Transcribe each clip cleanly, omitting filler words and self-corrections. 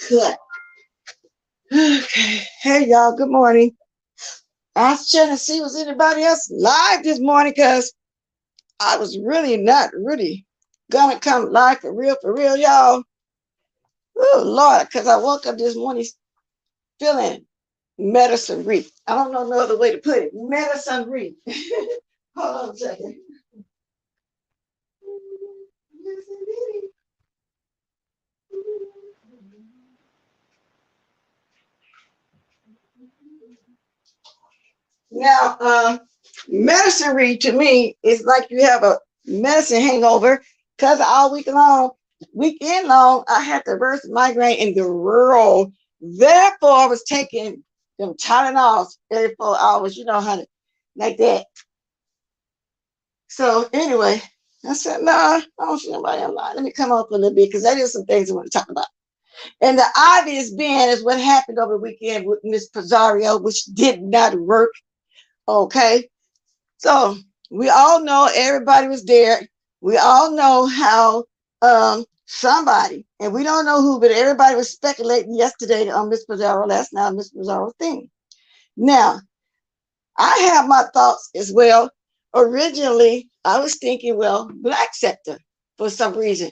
Good. Okay. Hey, y'all. Good morning. I was trying to see was anybody else live this morning because I was really not really gonna come live for real, y'all. Oh Lord, because I woke up this morning feeling medicine reek. I don't know no other way to put it. Medicine reek. Hold on a second. Now, medicine read to me is like you have a medicine hangover because all weekend long, I had the worst migraine in the world. Therefore, I was taking them Tylenol every 4 hours. You know how to like that. So anyway, I said, nah, I don't see nobody online. Let me come up a little bit because that is some things I want to talk about. And the obvious being is what happened over the weekend with Miss Pizarro, which did not work. Okay. So we all know everybody was there. We all know how somebody, and we don't know who, but everybody was speculating yesterday on Miss Pizarro, last night on Miss Pizarro thing. Now, I have my thoughts as well. Originally, I was thinking, well, black sector for some reason.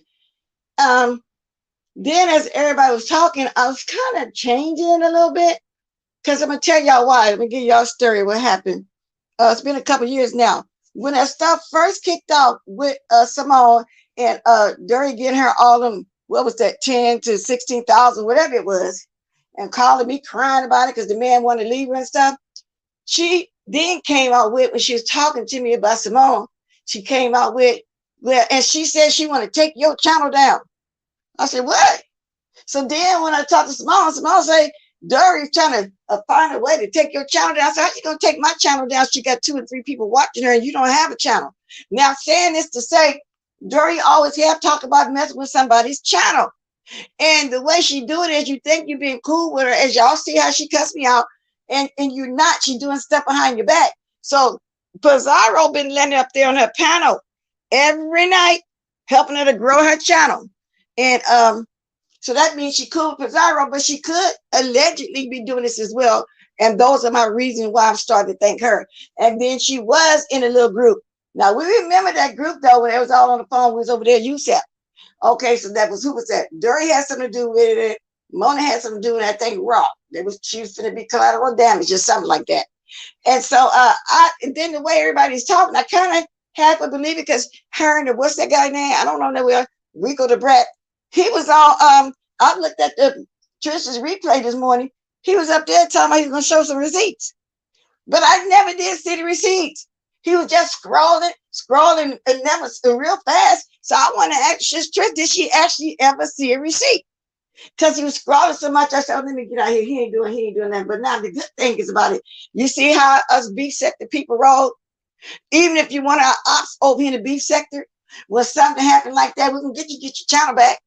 Then as everybody was talking, I was kind of changing a little bit because I'm gonna tell y'all why. Let me give y'all a story. What happened? It's been a couple years now. When that stuff first kicked off with Simone and Dory getting her all them, what was that, 10 to 16,000, whatever it was, and calling me crying about it because the man wanted to leave her and stuff. She then came out with, when she was talking to me about Simone, she came out with, well, and she said she want to take your channel down. I said, what? So then when I talked to Simone, Simone said, Dory's trying to find a way to take your channel down. I said, how you going to take my channel down? She got 2 or 3 people watching her and you don't have a channel. Now, saying this to say, Dory always have talk about messing with somebody's channel. And the way she do it is you think you're being cool with her. As y'all see how she cussed me out. And you're not. She's doing stuff behind your back. So Pizarro been letting up there on her panel every night, helping her to grow her channel. And So that means she could with Pizarro, but she could allegedly be doing this as well. And those are my reasons why I'm starting to thank her. And then she was in a little group. Now we remember that group though when it was all on the phone. We was over there, USAP. Okay, so that was who was that? Dory had something to do with it. Mona had something to do with it. I think Raw. She was going to be collateral damage or something like that. And so and then the way everybody's talking, I kind of half to believe it because her and what's that guy name? I don't know that well, Rico the Brat. He was all I looked at the Trish's replay this morning. He was up there telling me he was gonna show some receipts. But I never did see the receipts. He was just scrolling, and that was real fast. So I want to ask Trish, did she actually ever see a receipt? Because he was scrolling so much, I said, oh, let me get out here. He ain't doing that. But now the good thing is about it. You see how us beef sector people roll? Even if you want our ops over in the beef sector, when something happened like that, we can get your channel back,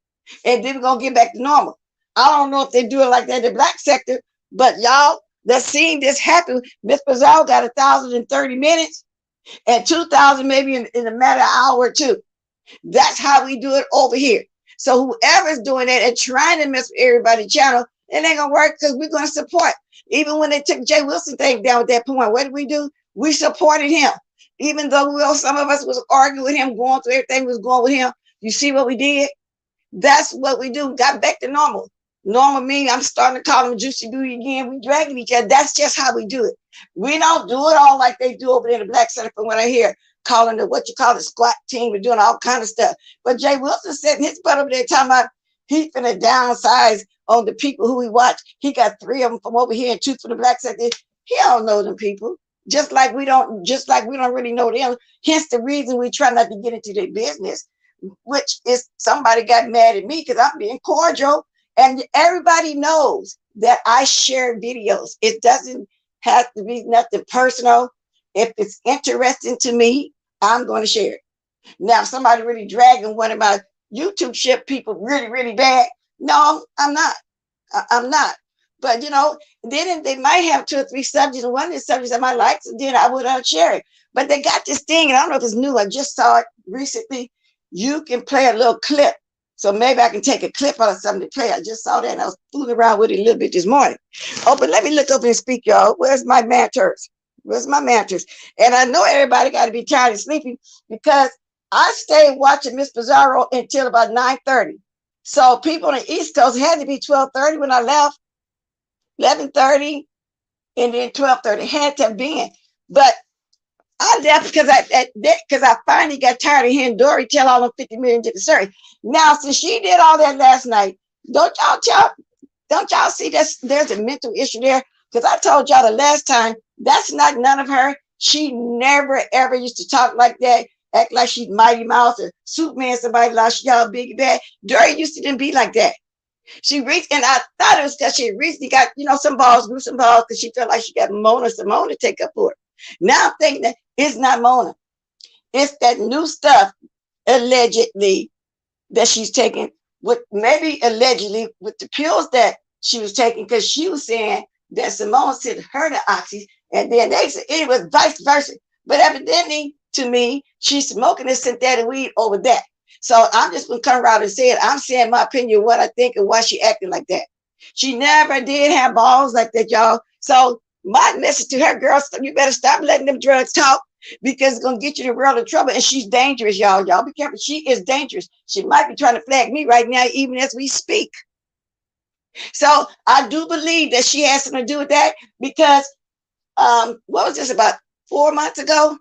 and then we're gonna get back to normal. I don't know if they do it like that in the black sector, but y'all that's seeing this happen, Miss Pizarro got 1,030 minutes and 2,000 maybe in a matter of an hour or two. That's how we do it over here. So whoever's doing that and trying to mess with everybody's channel, it ain't gonna work because we're gonna support. Even when they took Jay Wilson thing down at that point, what did we do? We supported him. Even though some of us was arguing with him, going through everything was going with him. You see what we did? That's what we do. Got back to normal. Normal meaning I'm starting to call him Juicy Booty again. We dragging each other. That's just how we do it. We don't do it all like they do over there in the Black Center from what I hear, calling the what you call the squat team. We're doing all kind of stuff. But Jay Wilson sitting his butt over there talking about he finna downsize on the people who he watch. He got 3 of them from over here and 2 from the Black Center. He don't know them people. Just like we don't really know them. Hence the reason we try not to get into their business, which is somebody got mad at me because I'm being cordial. And everybody knows that I share videos. It doesn't have to be nothing personal. If it's interesting to me, I'm going to share it. Now, if somebody really dragging one of my YouTube shit people really, really bad, no, I'm not. I'm not. But, then they might have 2 or 3 subjects, and one of the subjects I might like, so then I would share it. But they got this thing, and I don't know if it's new. I just saw it recently. You can play a little clip. So maybe I can take a clip out of something to play. I just saw that, and I was fooling around with it a little bit this morning. Oh, but let me look up and speak, y'all. Where's my mantras? Where's my mantras? And I know everybody got to be tired and sleepy because I stayed watching Miss Pizarro until about 9:30. So people on the East Coast had to be 12:30 when I left, 11:30, and then 12:30 had to have been. But I left because I finally got tired of hearing Dory tell all them 50 million to the story. Now, since she did all that last night, don't y'all see there's a mental issue there? Because I told y'all the last time, that's not none of her. She never ever used to talk like that, act like she's Mighty Mouse or Superman, somebody like y'all big bad. Dory used to didn't be like that. She reached, and I thought it was because she recently got, some balls, grew some balls, because she felt like she got Simone to take up for her. Now I'm thinking that it's not Mona. It's that new stuff, allegedly, that she's taking, with maybe allegedly with the pills that she was taking, because she was saying that Simone sent her the oxys, and then they said it was vice versa. But evidently, to me, she's smoking this synthetic weed over that. So I'm just gonna come around and say it. I'm saying my opinion, what I think, and why she acting like that. She never did have balls like that, y'all. So my message to her, girls, you better stop letting them drugs talk, because it's gonna get you in a world of trouble. And she's dangerous, y'all. Y'all be careful. She is dangerous. She might be trying to flag me right now, even as we speak. So I do believe that she has something to do with that, because what was this, about 4 months ago,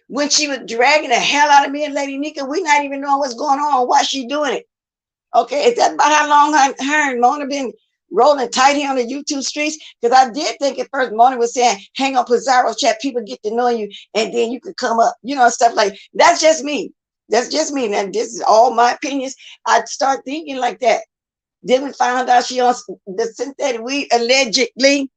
when she was dragging the hell out of me and Lady Nika? We not even knowing what's going on, why she doing it. Okay, is that about how long her and Mona been rolling tight here on the YouTube streets? Because I did think at first Mona was saying, hang on Pizarro chat, people get to know you, and then you can come up, stuff like that's just me. That's just me. And this is all my opinions. I'd start thinking like that. Then we found out she on the synthetic weed, allegedly.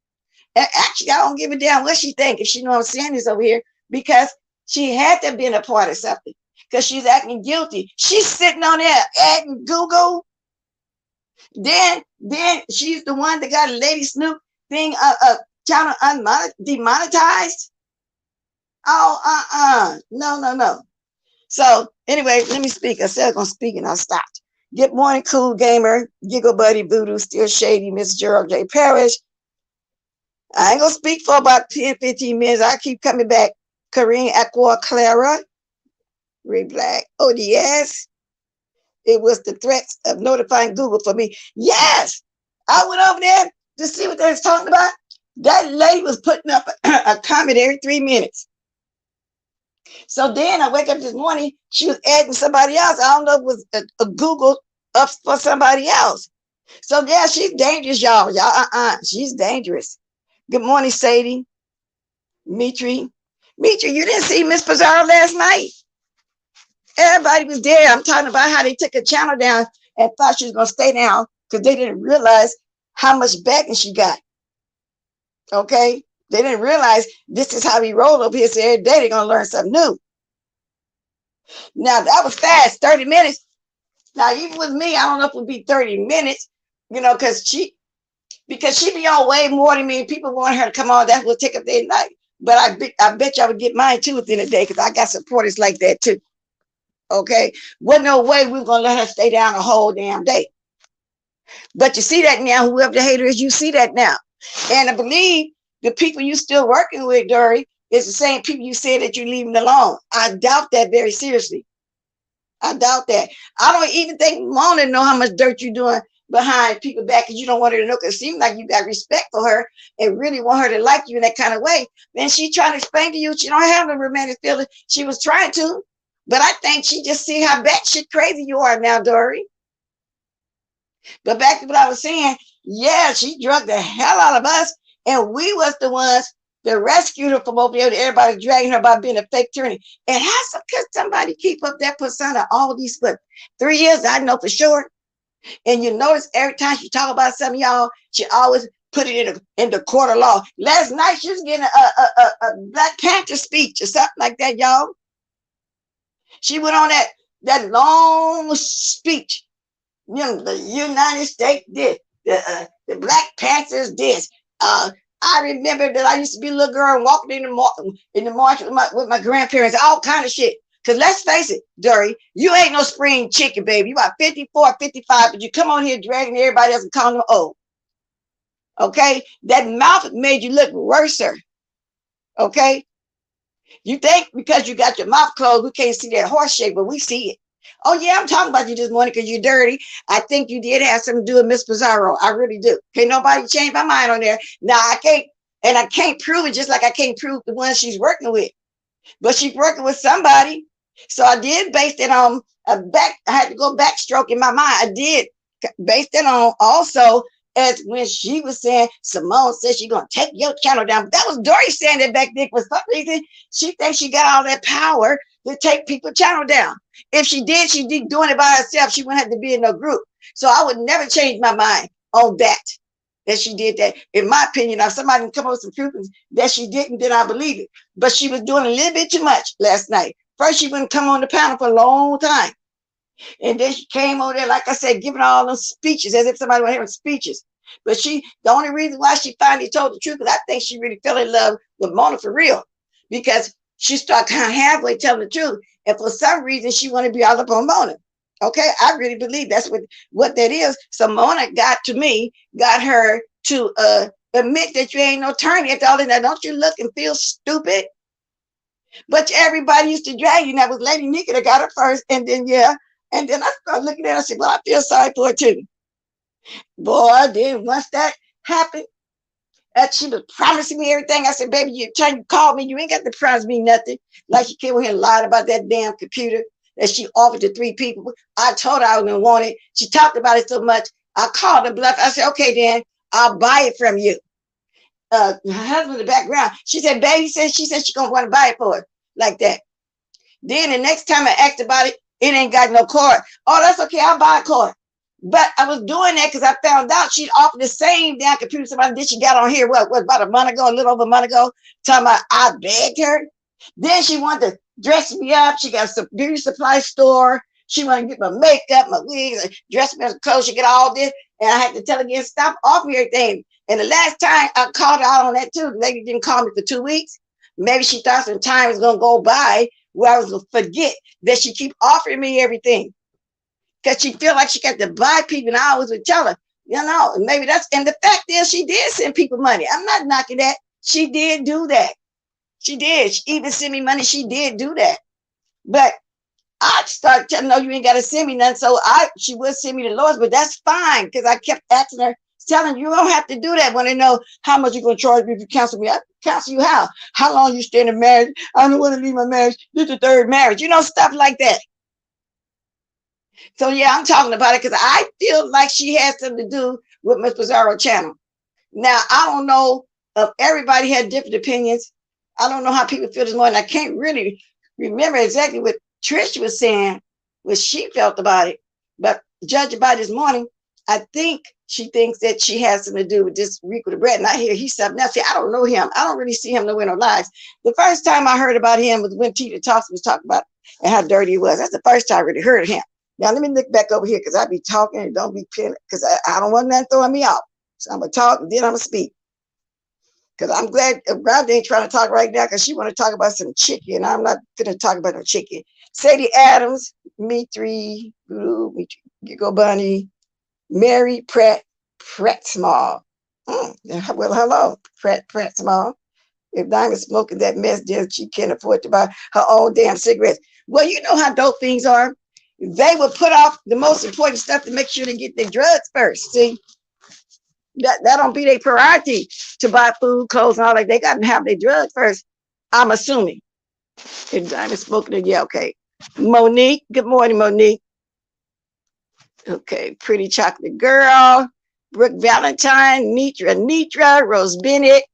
And actually, I don't give a damn what she think, if she know I'm saying this over here, because she had to have been a part of something, because she's acting guilty. She's sitting on there acting Google. Then she's the one that got a Lady Snoop thing channel demonetized. Oh, no. So anyway, let me speak. I said I was gonna speak and I stopped. Good morning, Cool Gamer, Giggle Buddy, Voodoo, Still Shady, Miss Gerald J. Parrish. I ain't gonna speak for about 10, 15 minutes. I keep coming back. Corinne Aqua Clara, Ray Black, ODS. It was the threats of notifying Google for me. Yes, I went over there to see what they was talking about. That lady was putting up a comment every 3 minutes. So then I wake up this morning, she was adding somebody else. I don't know if it was a Google up for somebody else. So yeah, she's dangerous, y'all. She's dangerous. Good morning, Sadie. Mitri, you didn't see Miss Pizarro last night. Everybody was there. I'm talking about how they took a channel down and thought she was going to stay down because they didn't realize how much backing she got. Okay? They didn't realize this is how we roll up here. So every day they're going to learn something new. Now, that was fast, 30 minutes. Now, even with me, I don't know if it would be 30 minutes, you know, because she be on way more than me. People want her to come on. That will take up their night. But I bet y'all would get mine too within a day because I got supporters like that too. Okay? Wasn't no way we were going to let her stay down a whole damn day. But you see that now, whoever the hater is, you see that now. And I believe the people you still working with, Dory, is the same people you said that you're leaving alone. I doubt that very seriously. I doubt that. I don't even think Mona know how much dirt you're doing behind people back because you don't want her to know, because it seems like you got respect for her and really want her to like you in that kind of way. Then she trying to explain to you she don't have a romantic feeling. She was trying to, but I think she just see how batshit crazy you are now, Dory. But back to what I was saying, yeah, she drugged the hell out of us, and we was the ones that rescued her from over there. Everybody dragging her by being a fake tyranny. And how could somebody keep up that persona all these 3 years? I know for sure. And you notice every time she talk about something, y'all, she always put it in the court of law. Last night she was getting a Black Panther speech or something like that, y'all. She went on that long speech. You know, the United States this, the Black Panthers this. I remember that I used to be a little girl walking in the march with my grandparents, all kind of shit. Because let's face it, Dory, you ain't no spring chicken, baby. You about 54, 55, but you come on here dragging everybody else and calling them old. Okay? That mouth made you look worser. Okay? You think because you got your mouth closed, we can't see that horse shape, but we see it. Oh, yeah, I'm talking about you this morning because you're dirty. I think you did have something to do with Miss Pizarro. I really do. Can't nobody change my mind on there. Now, I can't prove it just like I can't prove the one she's working with. But she's working with somebody. So I did base it on I had to go backstroke in my mind. I did base it on also as when she was saying, Simone said she's going to take your channel down. But that was Dory saying that back then. For some reason, she thinks she got all that power to take people's channel down. If she did, she'd be doing it by herself. She wouldn't have to be in no group. So I would never change my mind on that she did that. In my opinion, if somebody can come up with some proof that she didn't, then I believe it. But she was doing a little bit too much last night. First, she wouldn't come on the panel for a long time. And then she came over there, like I said, giving all those speeches as if somebody was hearing speeches. But the only reason why she finally told the truth is I think she really fell in love with Mona for real. Because she started kind of halfway telling the truth. And for some reason, she wanted to be all up on Mona. Okay, I really believe that's what that is. So Mona got her to admit that you ain't no attorney at all. And don't you look and feel stupid? But everybody used to drag you. And that was Lady Nika that got her first. And then, and then I started looking at her and I said, well, I feel sorry for her too. Boy, then once that happened, that she was promising me everything. I said, baby, you called me. You ain't got to promise me nothing. Like she came over here and lied about that damn computer that she offered to 3 people. I told her I didn't want it. She talked about it so much. I called her bluff. I said, okay, then I'll buy it from you. Her husband in the background. She said, baby, she said she's going to want to buy it for her. Like that. Then the next time I asked about it, it ain't got no cord. Oh, that's okay. I'll buy a cord. But I was doing that because I found out she'd offered the same damn computer to somebody that she got on here, what about a month ago, a little over a month ago, talking about I begged her. Then she wanted to dress me up. She got a beauty supply store. She wanted to get my makeup, my wigs, dress me as clothes. She get all this. And I had to tell her again, stop offering everything. And the last time I called her out on that too, the lady didn't call me for 2 weeks. Maybe she thought some time was going to go by where I was going to forget that she keep offering me everything. because she feel like she got to buy people. And I always would tell her, you know, maybe that's, and the fact is she did send people money. I'm not knocking that. She did do that. She did. She even sent me money. She did do that. But I started telling her, no, you ain't got to send me nothing. So she would send me the lowest, but that's fine because I kept asking her, telling her, you don't have to do that when they know how much you're going to charge me if you cancel me. I cancel you how? How long you stay in a marriage? I don't want to leave my marriage. This is the third marriage. You know, stuff like that. So yeah, I'm talking about it because I feel like she has something to do with Miss Pizarro channel. Now, I don't know if everybody had different opinions. I don't know how people feel this morning. I can't really remember exactly what Trish was saying, what she felt about it. But judging by this morning, I think she thinks that she has something to do with this Rico the Bread. And I hear he's something else. See, I don't know him. I don't really see him nowhere in our lives. The first time I heard about him was when Tita Thompson was talking about and how dirty he was. That's the first time I really heard of him. Now, let me look back over here because I be talking and don't be pinning because I don't want nothing throwing me off. So I'm going to talk and then I'm going to speak. Because I'm glad Rob ain't trying to talk right now because she want to talk about some chicken. I'm not going to talk about no chicken. Sadie Adams, me three, Go Bunny, Mary Pratt Small. Well, hello, Pratt Small. If Diamond's smoking that mess, then she can't afford to buy her own damn cigarettes. Well, you know how dope things are. They will put off the most important stuff to make sure they get their drugs first. See, that don't be their priority to buy food, clothes, and all that. They got to have their drugs first. I'm assuming. If Diamond's smoking it, yeah, okay. Monique, good morning, Monique. Okay, Pretty Chocolate Girl, Brooke Valentine, Nitra, Rose Bennett.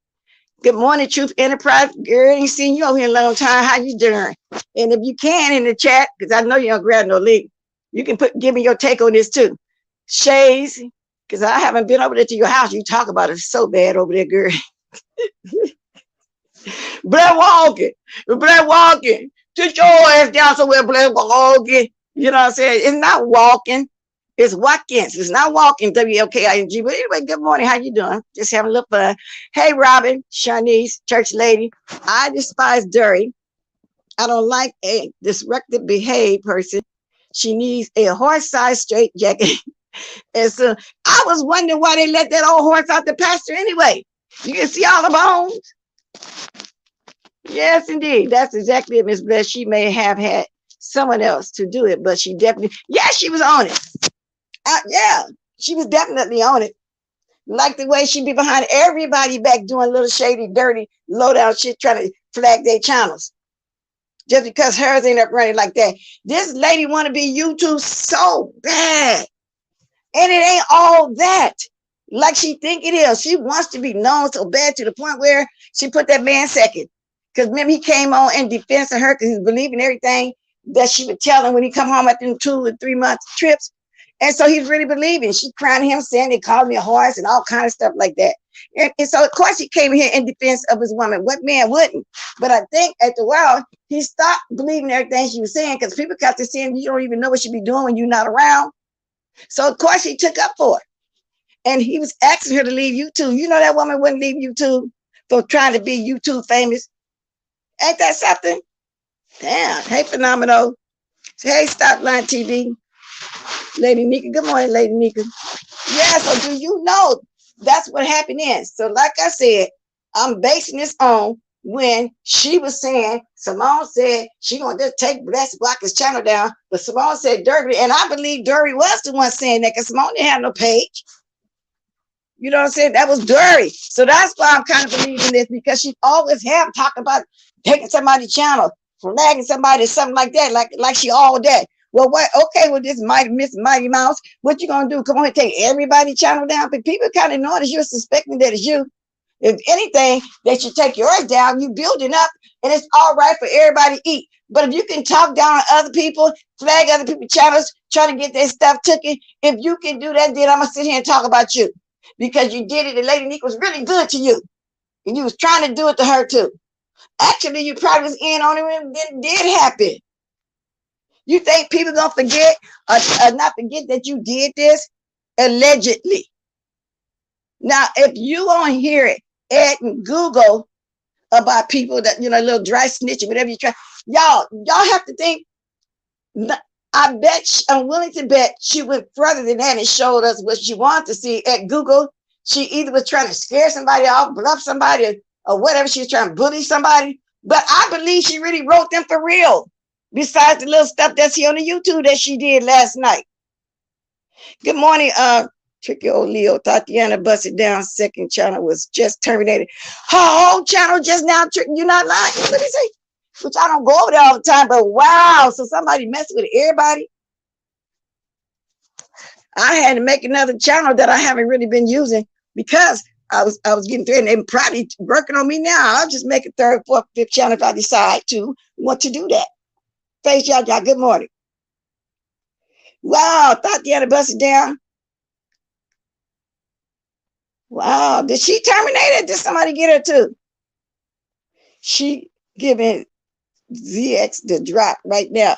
Good morning, Truth Enterprise. Girl, ain't seen you over here in a long time. How you doing? And if you can in the chat, because I know you don't grab no link, you can give me your take on this too. Shays, because I haven't been over there to your house. You talk about it so bad over there, girl. Blair Walking. Sit your ass down somewhere, Blair Walking. You know what I'm saying? It's not walking. It's Watkins. It's not walking, W-L-K-I-N-G. But anyway, good morning. How you doing? Just having a little fun. Hey, Robin, Shanice, church lady. I despise Dory. I don't like a disruptive behaved person. She needs a horse-sized straight jacket. And so I was wondering why they let that old horse out the pasture anyway. You can see all the bones. Yes, indeed. That's exactly it, Miss Bless. She may have had someone else to do it, but she definitely, she was on it. Yeah, she was definitely on it. Like the way she be behind everybody back doing little shady, dirty, low down shit, trying to flag their channels. Just because hers ain't up running like that. This lady want to be YouTube so bad. And it ain't all that. Like she think it is. She wants to be known so bad to the point where she put that man second. Because remember, he came on in defense of her because he's believing everything that she would tell him when he come home after 2 or 3 month trips. And so he's really believing. She crying him, saying they called me a horse and all kind of stuff like that. And so, of course, he came here in defense of his woman. What man wouldn't? But I think at the while, he stopped believing everything she was saying because people got to saying you don't even know what she be doing when you're not around. So, of course, he took up for it. And he was asking her to leave YouTube. You know that woman wouldn't leave YouTube for trying to be YouTube famous. Ain't that something? Damn. Hey, Phenomenal. Hey, Stop Line TV. Lady Nika. Good morning, Lady Nika. Yeah, so do you know that's what happened is? So like I said, I'm basing this on when she was saying, Simone said she gonna just take Bless block his channel down, but Simone said Dory, and I believe Dory was the one saying that because Simone didn't have no page. You know what I'm saying? That was Dory. So that's why I'm kind of believing this because she always have talked about taking somebody's channel, flagging somebody, something like that, like she all that. Well, what? Okay, well, this Miss Mighty Mouse, what you gonna do? Come on and take everybody's channel down? But people kind of notice you're suspecting that it's you. If anything, they should take yours down. You building up, and it's all right for everybody to eat. But if you can talk down on other people, flag other people's channels, trying to get their stuff taken, if you can do that, then I'm gonna sit here and talk about you because you did it. And Lady Nick was really good to you, and you was trying to do it to her too. Actually, you probably was in on it when it did happen. You think people gonna forget or not forget that you did this? Allegedly. Now, if you want to hear it at Google about people that, you know, a little dry snitching, whatever you try, y'all have to think I'm willing to bet she went further than that and showed us what she wanted to see at Google. She either was trying to scare somebody off, bluff somebody, or whatever. She was trying to bully somebody. But I believe she really wrote them for real. Besides the little stuff that's here on the YouTube that she did last night. Good morning, tricky old Leo. Tatiana busted down. Second channel was just terminated. Her whole channel just now. You're not lying. What did he say? Which I don't go over there all the time, but wow. So somebody messing with everybody. I had to make another channel that I haven't really been using because I was getting through, and they're probably working on me now. I'll just make a third, fourth, fifth channel if I decide to want to do that. Face y'all, good morning. Wow, Tatiana busted down. Wow, did she terminate it? Did somebody get her too? She giving ZX the drop right now.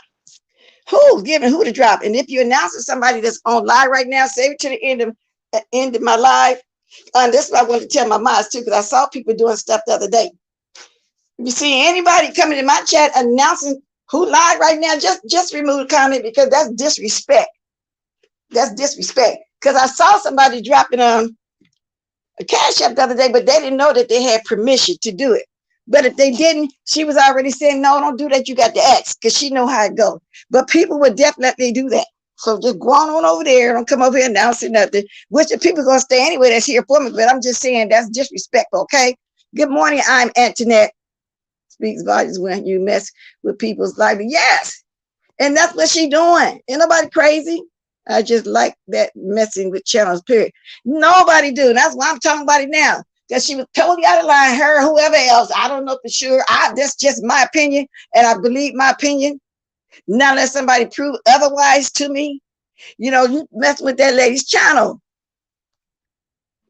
Who's giving who the drop? And if you announce to somebody that's on live right now, save it to the end of my live. And this is what I want to tell my moms too, because I saw people doing stuff the other day. If you see anybody coming in my chat announcing who live right now, just remove the comment, because that's disrespect. That's disrespect. Because I saw somebody dropping a cash app the other day, but they didn't know that they had permission to do it. But if they didn't, she was already saying, no, don't do that. You got to ask, because she know how it goes. But people would definitely do that. So just go on over there. Don't come over here announcing nothing, which the people going to stay anyway that's here for me. But I'm just saying that's disrespectful, okay? Good morning. I'm Antoinette. Speaks volumes when you mess with people's life. Yes. And that's what she doing. Ain't nobody crazy. I just like that messing with channels, period. Nobody do. That's why I'm talking about it now. Because she was totally out of line, her, whoever else. I don't know for sure. That's just my opinion, and I believe my opinion. Not let somebody prove otherwise to me. You know, you messing with that lady's channel.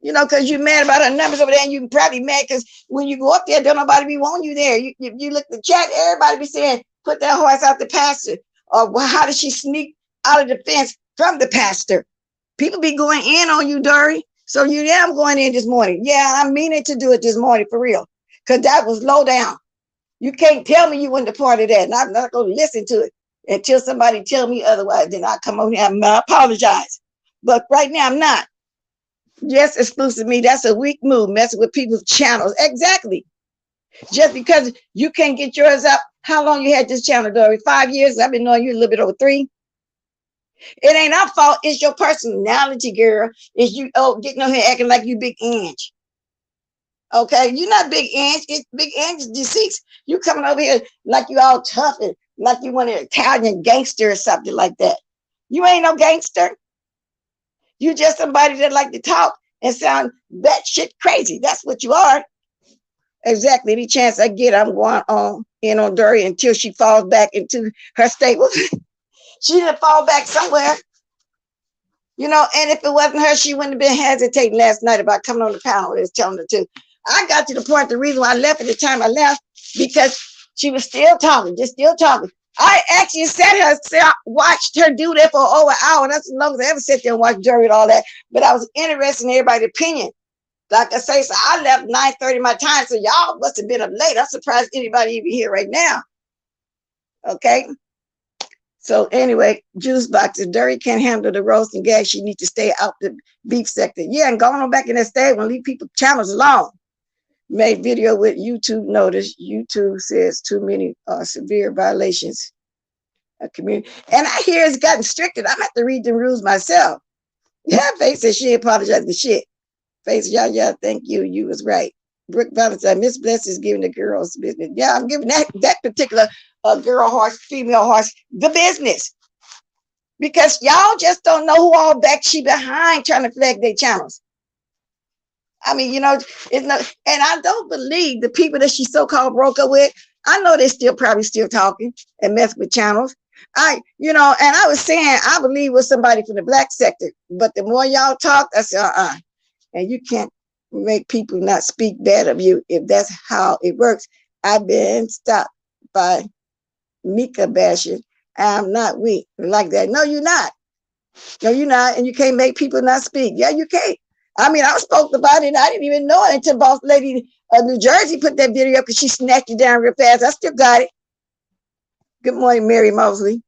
You know, because you're mad about her numbers over there, and you're probably mad because when you go up there, don't nobody be wanting you there. You look at the chat, everybody be saying, put that horse out the pasture. Or well, how did she sneak out of the fence from the pasture? People be going in on you, Dory. So I'm going in this morning. Yeah, I meaning to do it this morning for real. Because that was low down. You can't tell me you wasn't a part of that. And I'm not going to listen to it until somebody tell me otherwise. Then I come on here and I apologize. But right now I'm not. Just exclusive me. That's a weak move, messing with people's channels. Exactly. Just because you can't get yours up. How long you had this channel, Dory? 5 years? I've been knowing you a little bit over 3. It ain't our fault. It's your personality, girl. It's you getting on here acting like you Big Ange. Okay, you're not Big Ange. It's Big Ange's deceased. You coming over here like you all tough and like you want an Italian gangster or something like that. You ain't no gangster. You just somebody that like to talk and sound batshit crazy. That's what you are. Exactly. Any chance I get, I'm going on in on Dory until she falls back into her stable. She didn't fall back somewhere. You know, and if it wasn't her, she wouldn't have been hesitating last night about coming on the panel and telling the truth. I got to the point, the reason why I left at the time I left, because she was still talking, just still talking. I actually watched her do that for over an hour. That's as long as I ever sat there and watched Dory and all that. But I was interested in everybody's opinion. Like I say, so I left 9:30 my time, so y'all must have been up late. I'm surprised anybody even here right now. Okay. So anyway, juice boxes. Dory can't handle the roast and gas. She needs to stay out the beef sector. Yeah, and going on back in that stable and leave people channels alone. Made video with YouTube notice. YouTube says too many severe violations of community. And I hear it's gotten stricter. I'm have to read the rules myself. Yeah, Faith says she apologized for shit. Faith, yeah, thank you. You was right. Brooke Valentine, Miss Bless is giving the girls business. Yeah, I'm giving that particular girl horse, female horse, the business. Because y'all just don't know who all back she behind trying to flag their channels. I mean, you know, it's not, and I don't believe the people that she so-called broke up with, I know they're still probably still talking and mess with channels. And I was saying, I believe with somebody from the black sector, but the more y'all talk, I said, and you can't make people not speak bad of you if that's how it works. I've been stopped by Mika bashing. I'm not weak like that. No, you're not. No, you're not. And you can't make people not speak. Yeah, you can't. I mean, I spoke about it and I didn't even know it until Boss Lady of New Jersey put that video up because she snatched it down real fast. I still got it. Good morning, Mary Mosley.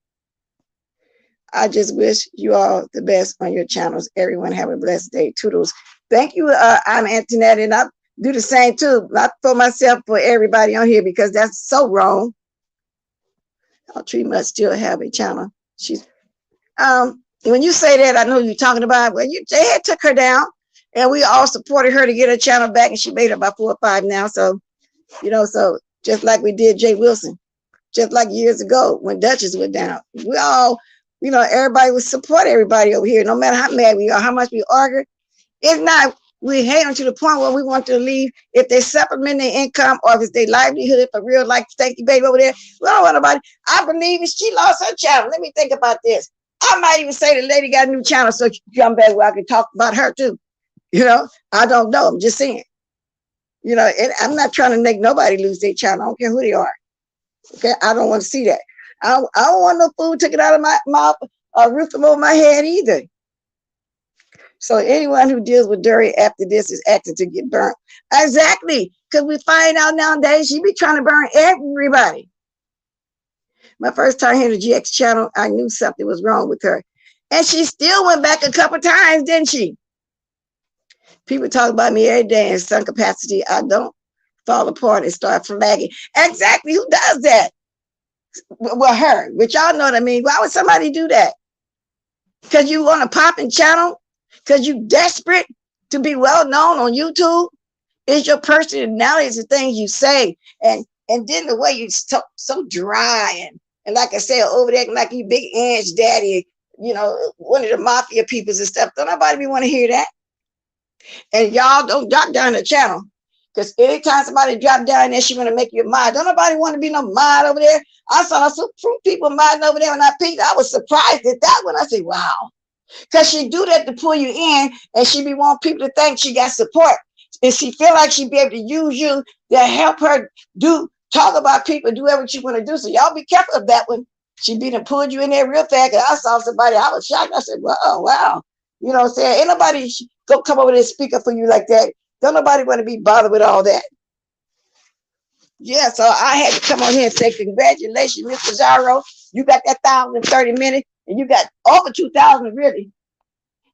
I just wish you all the best on your channels. Everyone have a blessed day. Toodles. Thank you. I'm Antoinette, and I do the same too. Not for myself, for everybody on here, because that's so wrong. Tree must still have a channel. She's when you say that, I know you're talking about. Well, they had took her down, and we all supported her to get her channel back, and she made about 4 or 5 now. So, so just like we did Jay Wilson, just like years ago when Duchess went down, we all, everybody would support everybody over here, no matter how mad we are, how much we argue. If not, we hate them to the point where we want to leave. If they supplement their income or if it's their livelihood for real, like Stacey Baby over there, we don't want nobody. I believe it. She lost her channel. Let me think about this. I might even say the lady got a new channel, so she can come back where I can talk about her too. I don't know. I'm just saying. And I'm not trying to make nobody lose their channel. I don't care who they are. Okay, I don't want to see that. I don't want no food taken out of my mouth or roof over my head either. So anyone who deals with Dory after this is acting to get burnt. Exactly, because we find out nowadays she be trying to burn everybody. My first time hearing the GX channel, I knew something was wrong with her. And she still went back a couple times, didn't she? People talk about me every day in some capacity. I don't fall apart and start flagging. Exactly, who does that? Well, her, which y'all know what I mean. Why would somebody do that? Because you want a popping channel? Because you desperate to be well known on YouTube? It's your personality, it's the things you say. And then the way you so dry and like I said, over there like you big Ange daddy, one of the mafia peoples and stuff. Don't nobody want to hear that. And y'all don't drop down the channel. Because anytime somebody drop down there, she want to make you a mod. Don't nobody want to be no mod over there. I saw some people modding over there when I peeked. I was surprised at that one. I said, wow. Because she do that to pull you in, and she be want people to think she got support. And she feel like she be able to use you to help her talk about people, do whatever she want to do. So y'all be careful of that one. She be done pulled you in there real fast. Cause I saw somebody, I was shocked. I said, wow, wow. You know what I'm saying? Ain't nobody go come over there and speak up for you like that. Don't nobody want to be bothered with all that. Yeah, so I had to come on here and say, congratulations, Miss Pizarro. You got that 1,030 minutes, and you got over 2,000 really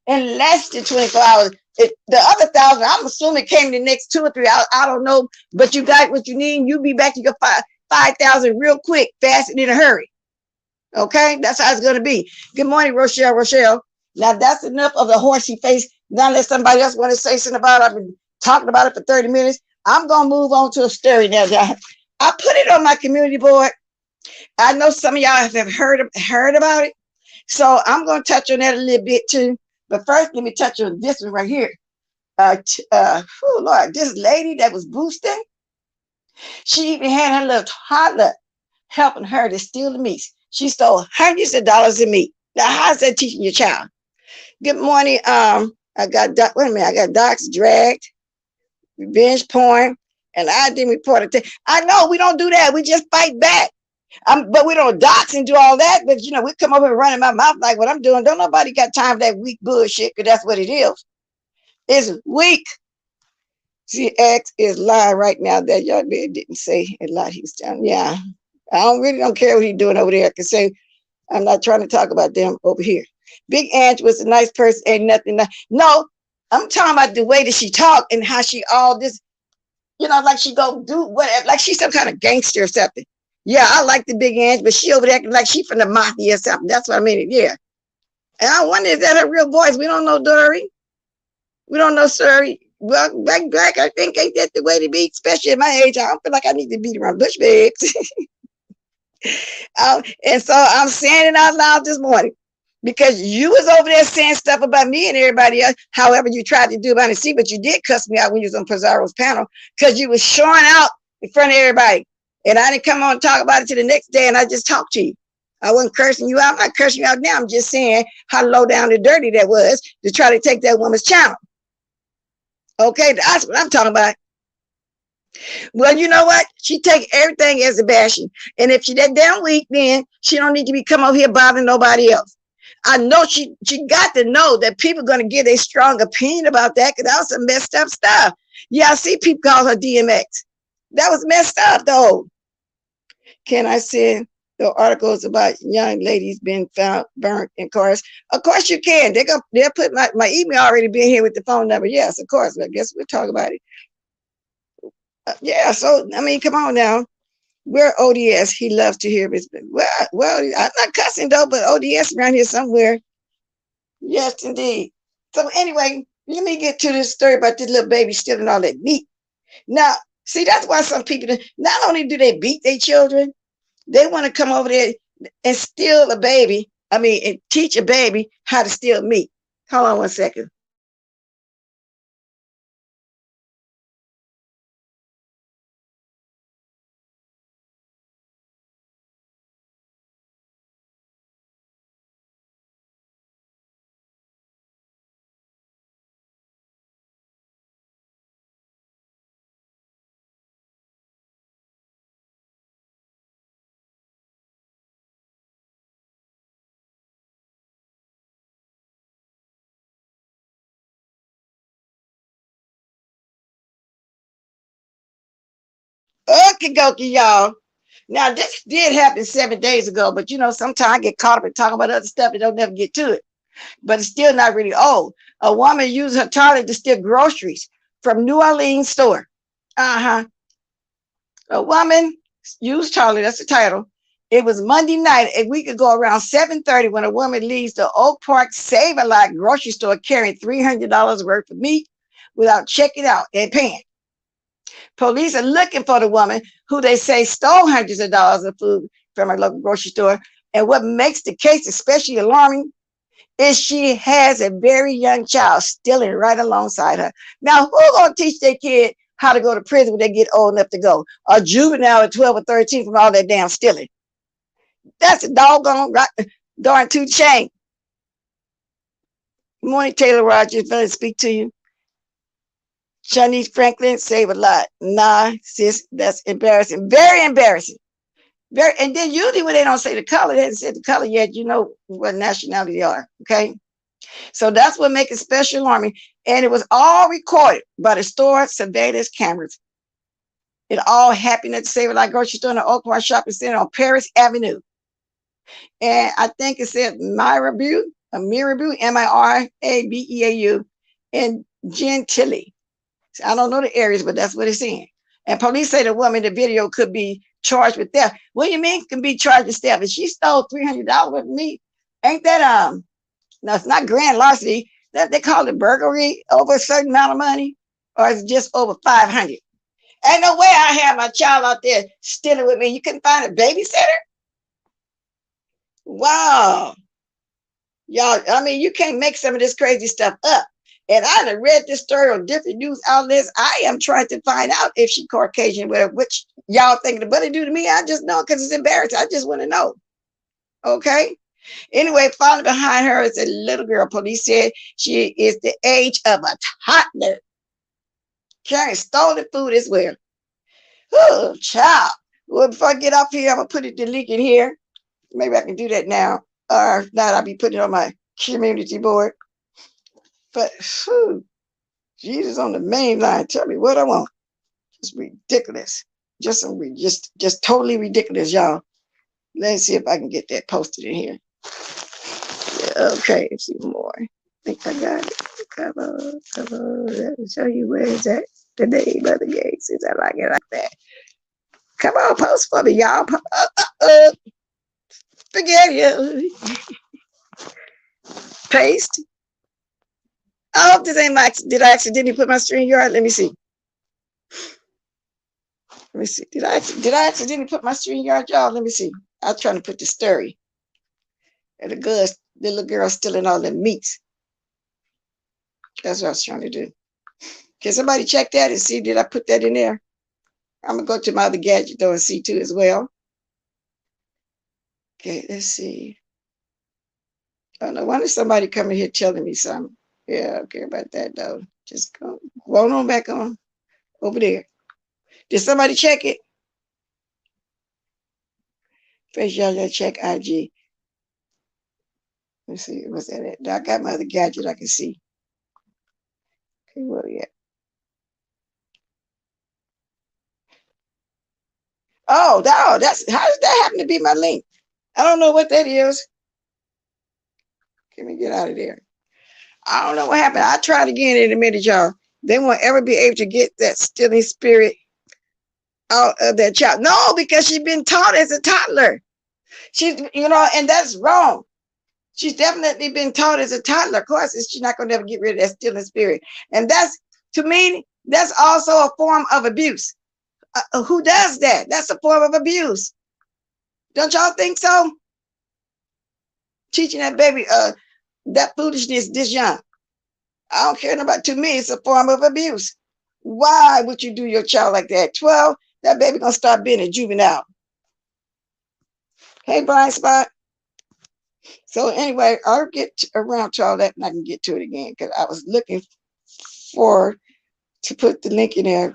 in less than 24 hours. The other 1,000, I'm assuming came the next 2 or 3 hours. I don't know, but you got what you need. You be back to your 5,000 real quick, fast and in a hurry. Okay, that's how it's going to be. Good morning, Rochelle. Now that's enough of the horsey face. Now let somebody else want to say something about it. I've been talking about it for 30 minutes. I'm going to move on to a story now. I put it on my community board. I know some of y'all have heard about it. So I'm going to touch on that a little bit too. But first, let me touch on this one right here. Oh Lord, this lady that was boosting, she even had her little toddler helping her to steal the meat. She stole hundreds of dollars in meat. Now, how's that teaching your child? Good morning. I got docs dragged, revenge porn, and I didn't report it. I know we don't do that. We just fight back. But we don't dox and do all that. But we come over and running my mouth like what I'm doing. Don't nobody got time for that weak bullshit, because that's what it is. It's weak. CX is lying right now. That young man didn't say a lot. He's down. Yeah. I don't care what he's doing over there. I can say I'm not trying to talk about them over here. Big Ange was a nice person. Ain't nothing. No, I'm talking about the way that she talked and how she all this, like she go do whatever, like she's some kind of gangster or something. Yeah, I like the Big Ange, but she over there acting like she from the mafia or something. That's what I mean. Yeah. And I wonder if that her real voice. We don't know Dory. We don't know Surrey. Well, black, I think ain't that the way to be, especially at my age. I don't feel like I need to be around bush babes. And so I'm saying it out loud this morning because you was over there saying stuff about me and everybody else, however you tried to do about it. See, but you did cuss me out when you was on Pizarro's panel because you was showing out in front of everybody. And I didn't come on and talk about it till the next day, and I just talked to you. I wasn't cursing you out. I'm not cursing you out now. I'm just saying how low down and dirty that was to try to take that woman's channel. Okay, that's what I'm talking about. Well, you know what? She take everything as a bashing. And if she that damn weak, then she don't need to be come over here bothering nobody else. I know she got to know that people are going to give a strong opinion about that because that was some messed up stuff. Yeah, I see people call her DMX. That was messed up, though. Can I send the articles about young ladies being found burnt in cars. Of course you can. They'll put my email already being here with the phone number. Yes, of course. I guess we'll talk about it. Yeah. So I mean, come on now. We're ODS. He loves to hear his. Well, I'm not cussing though, but ODS around here somewhere. Yes, indeed. So anyway, let me get to this story about this little baby stealing all that meat. Now, see, that's why some people, not only do they beat their children, they want to come over there and steal a baby. I mean, and teach a baby how to steal meat. Hold on one second. Okay, dokie, y'all. Now, this did happen 7 days ago, but you know, sometimes I get caught up in talking about other stuff and don't never get to it. But it's still not really old. A woman used her toilet to steal groceries from New Orleans store. Uh-huh. A woman used toilet, that's the title. It was Monday night, a week ago, around 7:30, when a woman leaves the Oak Park Save-A-Lot grocery store carrying $300 worth of meat without checking out and paying. Police are looking for the woman who they say stole hundreds of dollars of food from a local grocery store. And what makes the case especially alarming is she has a very young child stealing right alongside her. Now, who's going to teach their kid how to go to prison when they get old enough to go? A juvenile at 12 or 13 from all that damn stealing. That's a doggone darn tooth shame. Good morning, Taylor Rogers. Let me speak to you. Shanice Franklin, save a lot. Nah, sis, that's embarrassing. Very embarrassing. Very, and then usually when they don't say the color, they haven't said the color yet, you know what nationality they are. Okay. So that's what makes it special alarming. And it was all recorded by the store surveillance cameras. It all happened at the Save a Lot grocery store in the Oak Park Shopping Center on Paris Avenue. And I think it said Mirabeau, Mirabeau, in Gentilly. I don't know the areas, but that's what it's saying. And police say the woman in the video could be charged with theft. What do you mean can be charged with theft? If she stole $300 with me, ain't that no, it's not grand larceny. That they call it burglary over a certain amount of money, or it's just over 500. Ain't no way I have my child out there stealing with me. You couldn't find a babysitter? Wow. Y'all, I mean, you can't make some of this crazy stuff up. And I done read this story on different news outlets. I am trying to find out if she Caucasian, which y'all thinking what it do to me. I just know because it's embarrassing. I just want to know. Okay. Anyway, following behind her is a little girl. Police said she is the age of a toddler, carrying stolen food as well. Oh, child. Well, before I get off here, I'm going to put the link in here. Maybe I can do that now. Or if not, I'll be putting it on my community board. But, whew, Jesus on the main line. Tell me what I want. Just ridiculous. Just totally ridiculous, y'all. Let's see if I can get that posted in here. Yeah, okay, let's see more. I think I got it. Come on. Let me show you where is that. The name of the game. Since I like it like that. Come on, post for me, y'all. Forget you. Paste. I hope this ain't my. Did I accidentally put my StreamYard? Let me see. Let me see. Did I accidentally put my StreamYard, y'all? Let me see. I was trying to put the story. And the little girl stealing all the meats. That's what I was trying to do. Can somebody check that and see, did I put that in there? I'm going to go to my other gadget though and see too as well. Okay, let's see. Oh, no wonder somebody coming here telling me something. Yeah, I don't care about that though. Just go on back on over there. Did somebody check it? First, y'all gotta check IG. Let's see, what's that at? I got my other gadget I can see. Okay, well, yeah. Oh, no, that's how does that happen to be my link? I don't know what that is. Let me get out of there. I don't know what happened. I tried again in a minute, y'all. They won't ever be able to get that stealing spirit out of that child. No, because she's been taught as a toddler. She's, and that's wrong. She's definitely been taught as a toddler. Of course, she's not going to ever get rid of that stealing spirit. And that's, to me, that's also a form of abuse. Who does that? That's a form of abuse. Don't y'all think so? Teaching that baby that foolishness this young. I don't care about. To me, it's a form of abuse. Why would you do your child like that? 12, that baby gonna start being a juvenile. Hey, blind spot. So anyway, I'll get around to all that and I can get to it again because I was looking for to put the link in there.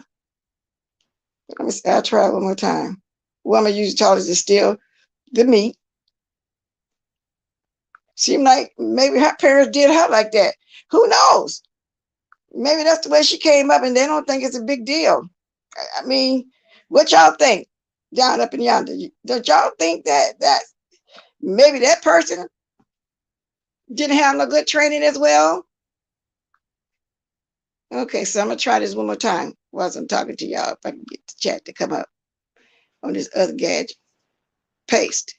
Let me see, I'll try one more time. What I'm gonna use to is still the meat. Seemed like maybe her parents did her like that. Who knows? Maybe that's the way she came up and they don't think it's a big deal. I mean, what y'all think down up in yonder? Don't y'all think that maybe that person didn't have no good training as well? Okay, so I'm gonna try this one more time whilst I'm talking to y'all if I can get the chat to come up on this other gadget. Paste.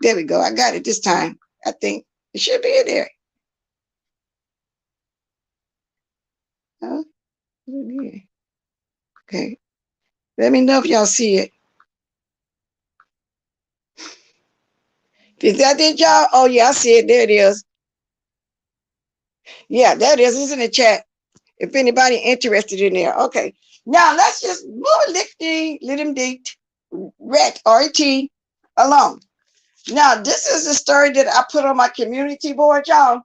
There we go. I got it this time. I think it should be in there. Huh? Okay. Let me know if y'all see it. Is that it, y'all? Oh, yeah, I see it. There it is. Yeah, there it is. It's in the chat. If anybody interested in there. Okay. Now, let's just move let him date ret, R-E-T, alone. Now, this is the story that I put on my community board, y'all.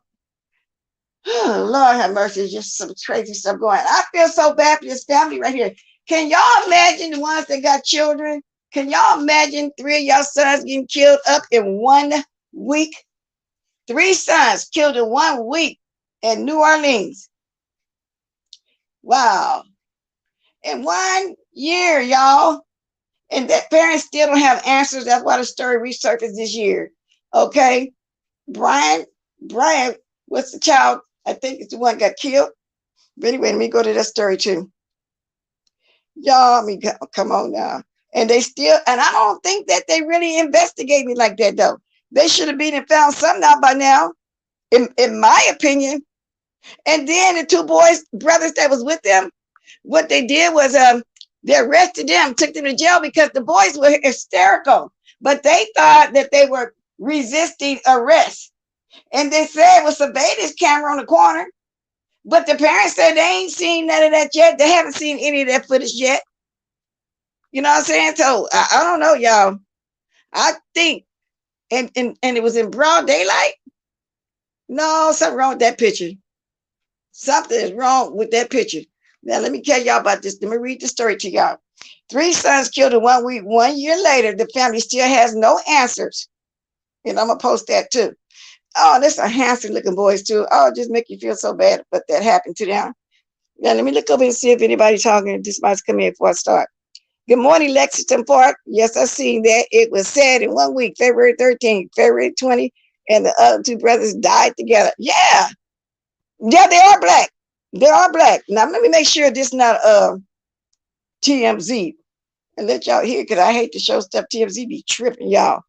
Oh, Lord have mercy. Just some crazy stuff going on. I feel so bad for this family right here. Can y'all imagine the ones that got children? Can y'all imagine 3 of y'all sons getting killed up in 1 week? 3 sons killed in 1 week in New Orleans. Wow. In 1 year, y'all. And that parents still don't have answers. That's why the story resurfaced this year. Okay. Brian what's the child? I think it's the one got killed. But anyway, let me go to that story too. Y'all, I mean, come on now. And they still, and I don't think that they really investigate me like that though. They should have been and found something out by now, in my opinion. And then the 2 brothers that was with them, what they did was they arrested them, took them to jail because the boys were hysterical. But they thought that they were resisting arrest. And they said it was surveillance camera on the corner. But the parents said they ain't seen none of that yet. They haven't seen any of that footage yet. You know what I'm saying? So I don't know, y'all. I think, and it was in broad daylight. No, something wrong with that picture. Something is wrong with that picture. Now, let me tell y'all about this. Let me read the story to y'all. 3 sons killed in 1 week. 1 year later, the family still has no answers. And I'm going to post that too. Oh, this are handsome looking boys too. Oh, just make you feel so bad, but that happened to them. Now, let me look over and see if anybody's talking. This might come in before I start. Good morning, Lexington Park. Yes, I seen that. It was said in 1 week, February 13th, February 20, and the other 2 brothers died together. Yeah. Yeah, they are black. They are black. Now, let me make sure this is not TMZ and let y'all hear, because I hate to show stuff. TMZ be tripping, y'all.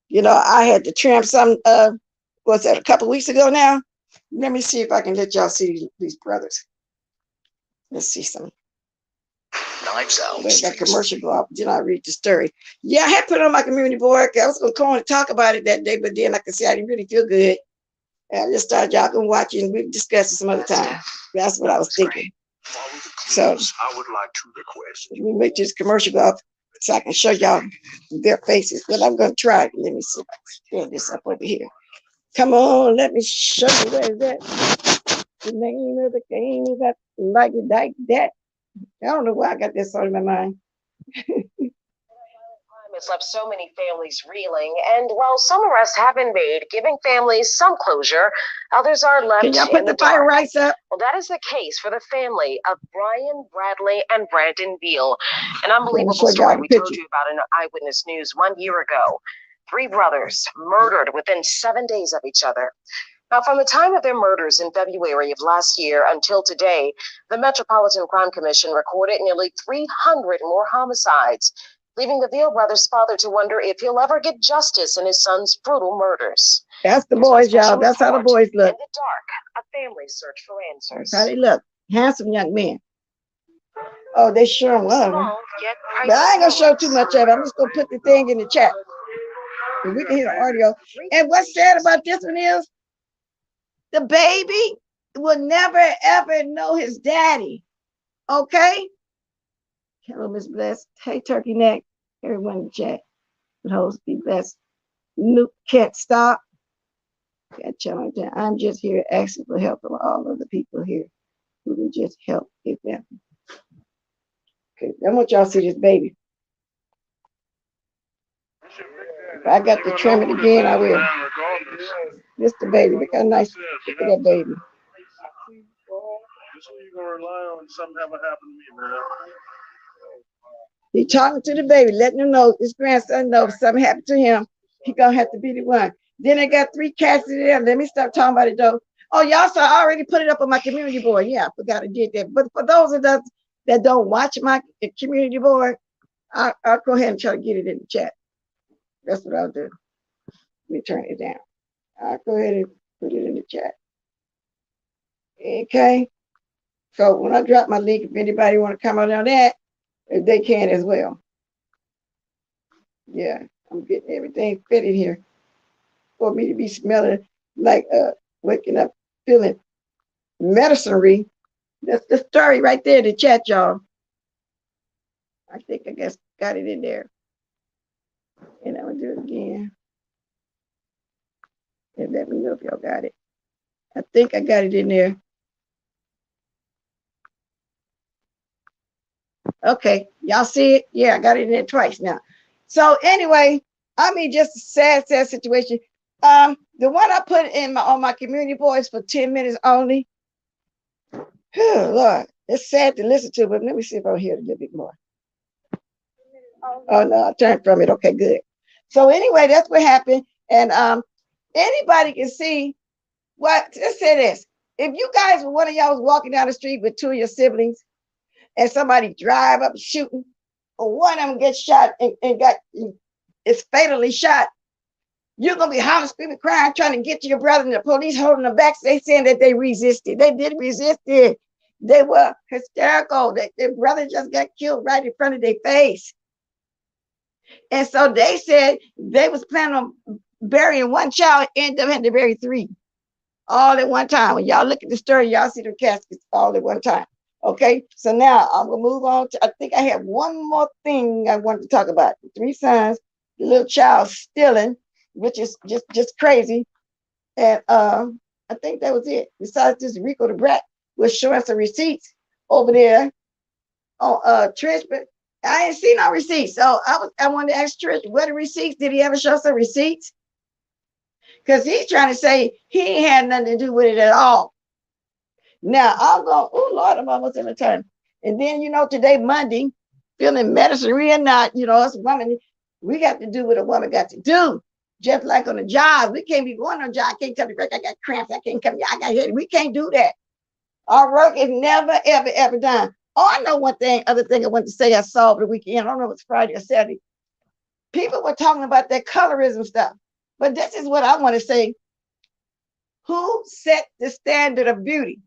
You know, I had to trim some, what's that, a couple weeks ago now? Let me see if I can let y'all see these brothers. Let's see some. Knives out. Wait, that commercial go off. Did I read the story? Yeah, I had put it on my community board. I was going to call and talk about it that day, but then, like I said, I didn't really feel good. And I just started y'all can watch it and we discuss it some other time. That's what I was thinking. So I would like to request we make this commercial go off so I can show y'all their faces. But I'm going to try. Let me see if I can stand this up over here. Come on, let me show you where is that. The name of the game is that like it like that. I don't know why I got that song in my mind. Has left so many families reeling, and while some arrests have been made, giving families some closure, others are left Can y'all put in the fire rights up? Well, that is the case for the family of Brian, Bradley, and Brandon Beal. An unbelievable story we told you about in Eyewitness News 1 year ago. 3 brothers murdered within 7 days of each other. Now, from the time of their murders in February of last year until today, the Metropolitan Crime Commission recorded nearly 300 more homicides, leaving the Veal brothers' father to wonder if he'll ever get justice in his son's brutal murders. That's the boys, y'all. That's how the boys look. In the dark, a family search for answers. That's how they look. Handsome young men. Oh, they sure was. But I ain't gonna show too much of it. I'm just gonna put the thing in the chat. And we can hear the audio. And what's sad about this one is the baby will never ever know his daddy. Okay? Hello, Miss Bless. Hey, Turkey Neck. Everyone in the chat. The host be blessed. Luke can't stop. I'm just here asking for help from all of the people here who can just help get them. Okay, I want y'all to see this baby. If I got to trim it again, I will. This the baby. Look how nice. Look at that baby. He talking to the baby, letting him know, his grandson know if something happened to him, he gonna have to be the one. Then they got 3 cats in there. Let me stop talking about it though. Oh, y'all saw I already put it up on my community board. Yeah, I forgot I did that. But for those of us that don't watch my community board, I'll go ahead and try to get it in the chat. That's what I'll do. Let me turn it down. I'll go ahead and put it in the chat. Okay. So when I drop my link, if anybody want to comment on that, if they can as well. Yeah, I'm getting everything fitted here for me to be smelling like waking up feeling medicine-y. That's the story right there in the chat, y'all. I think I guess got it in there. And I'm gonna do it again. And let me know if y'all got it. I think I got it in there. Okay, y'all see it? Yeah, I got it in there twice now. So anyway, I mean, just a sad situation. The one I put in on my community voice for 10 minutes only. Oh, Lord, it's sad to listen to, but let me see if I hear it a little bit more. Oh no, I turned from it. Okay, good. So anyway, that's what happened. And anybody can see what. Let's say this: if you guys, one of y'all was walking down the street with 2 of your siblings, and somebody drive up shooting, or one of them gets shot and is fatally shot, you're gonna be hollering, screaming, crying, trying to get to your brother, and the police holding them back. They saying that they resisted. They did resist it. They were hysterical. Their brother just got killed right in front of their face. And so they said they was planning on burying one child, ended up having to bury 3 all at one time. When y'all look at the story, y'all see the caskets all at one time. Okay, so now I'm gonna move on to, I think I have one more thing I wanted to talk about. 3 sons, the little child stealing, which is just crazy. And I think that was it. Besides this, Rico the Brat was showing some receipts over there on Trish, but I ain't seen no receipts. So I wanted to ask Trish, what are receipts? Did he ever show some receipts? Because he's trying to say he ain't had nothing to do with it at all. Now I'm going, oh Lord, I'm almost in the time. And then, you know, today, Monday, feeling medicine or not, you know, us women, we got to do what a woman got to do. Just like on the job, we can't be going on a job. I can't come to work. I got cramps. I can't come. I got headache. We can't do that. Our work is never, ever, ever done. Oh, I know one thing, other thing I wanted to say I saw over the weekend. I don't know if it's Friday or Saturday. People were talking about that colorism stuff. But this is what I want to say. Who set the standard of beauty?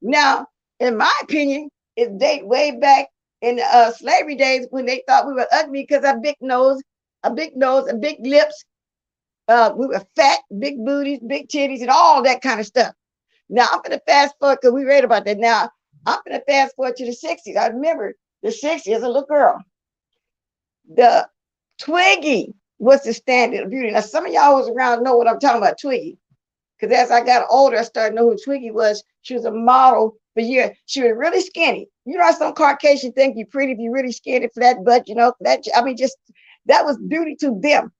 Now, in my opinion, it dates way back in slavery days when they thought we were ugly because our big nose, and big lips. We were fat, big booties, big titties, and all that kind of stuff. Now, I'm going to fast forward because we read about that. Now, I'm going to fast forward to the 60s. I remember the 60s as a little girl. The Twiggy was the standard of beauty. Now, some of y'all was around know what I'm talking about, Twiggy. Because as I got older, I started to know who Twiggy was. She was a model for years. She was really skinny. You know, some Caucasian think you're pretty if you're really skinny, flat butt, you know, flat. I mean, just that was beauty to them.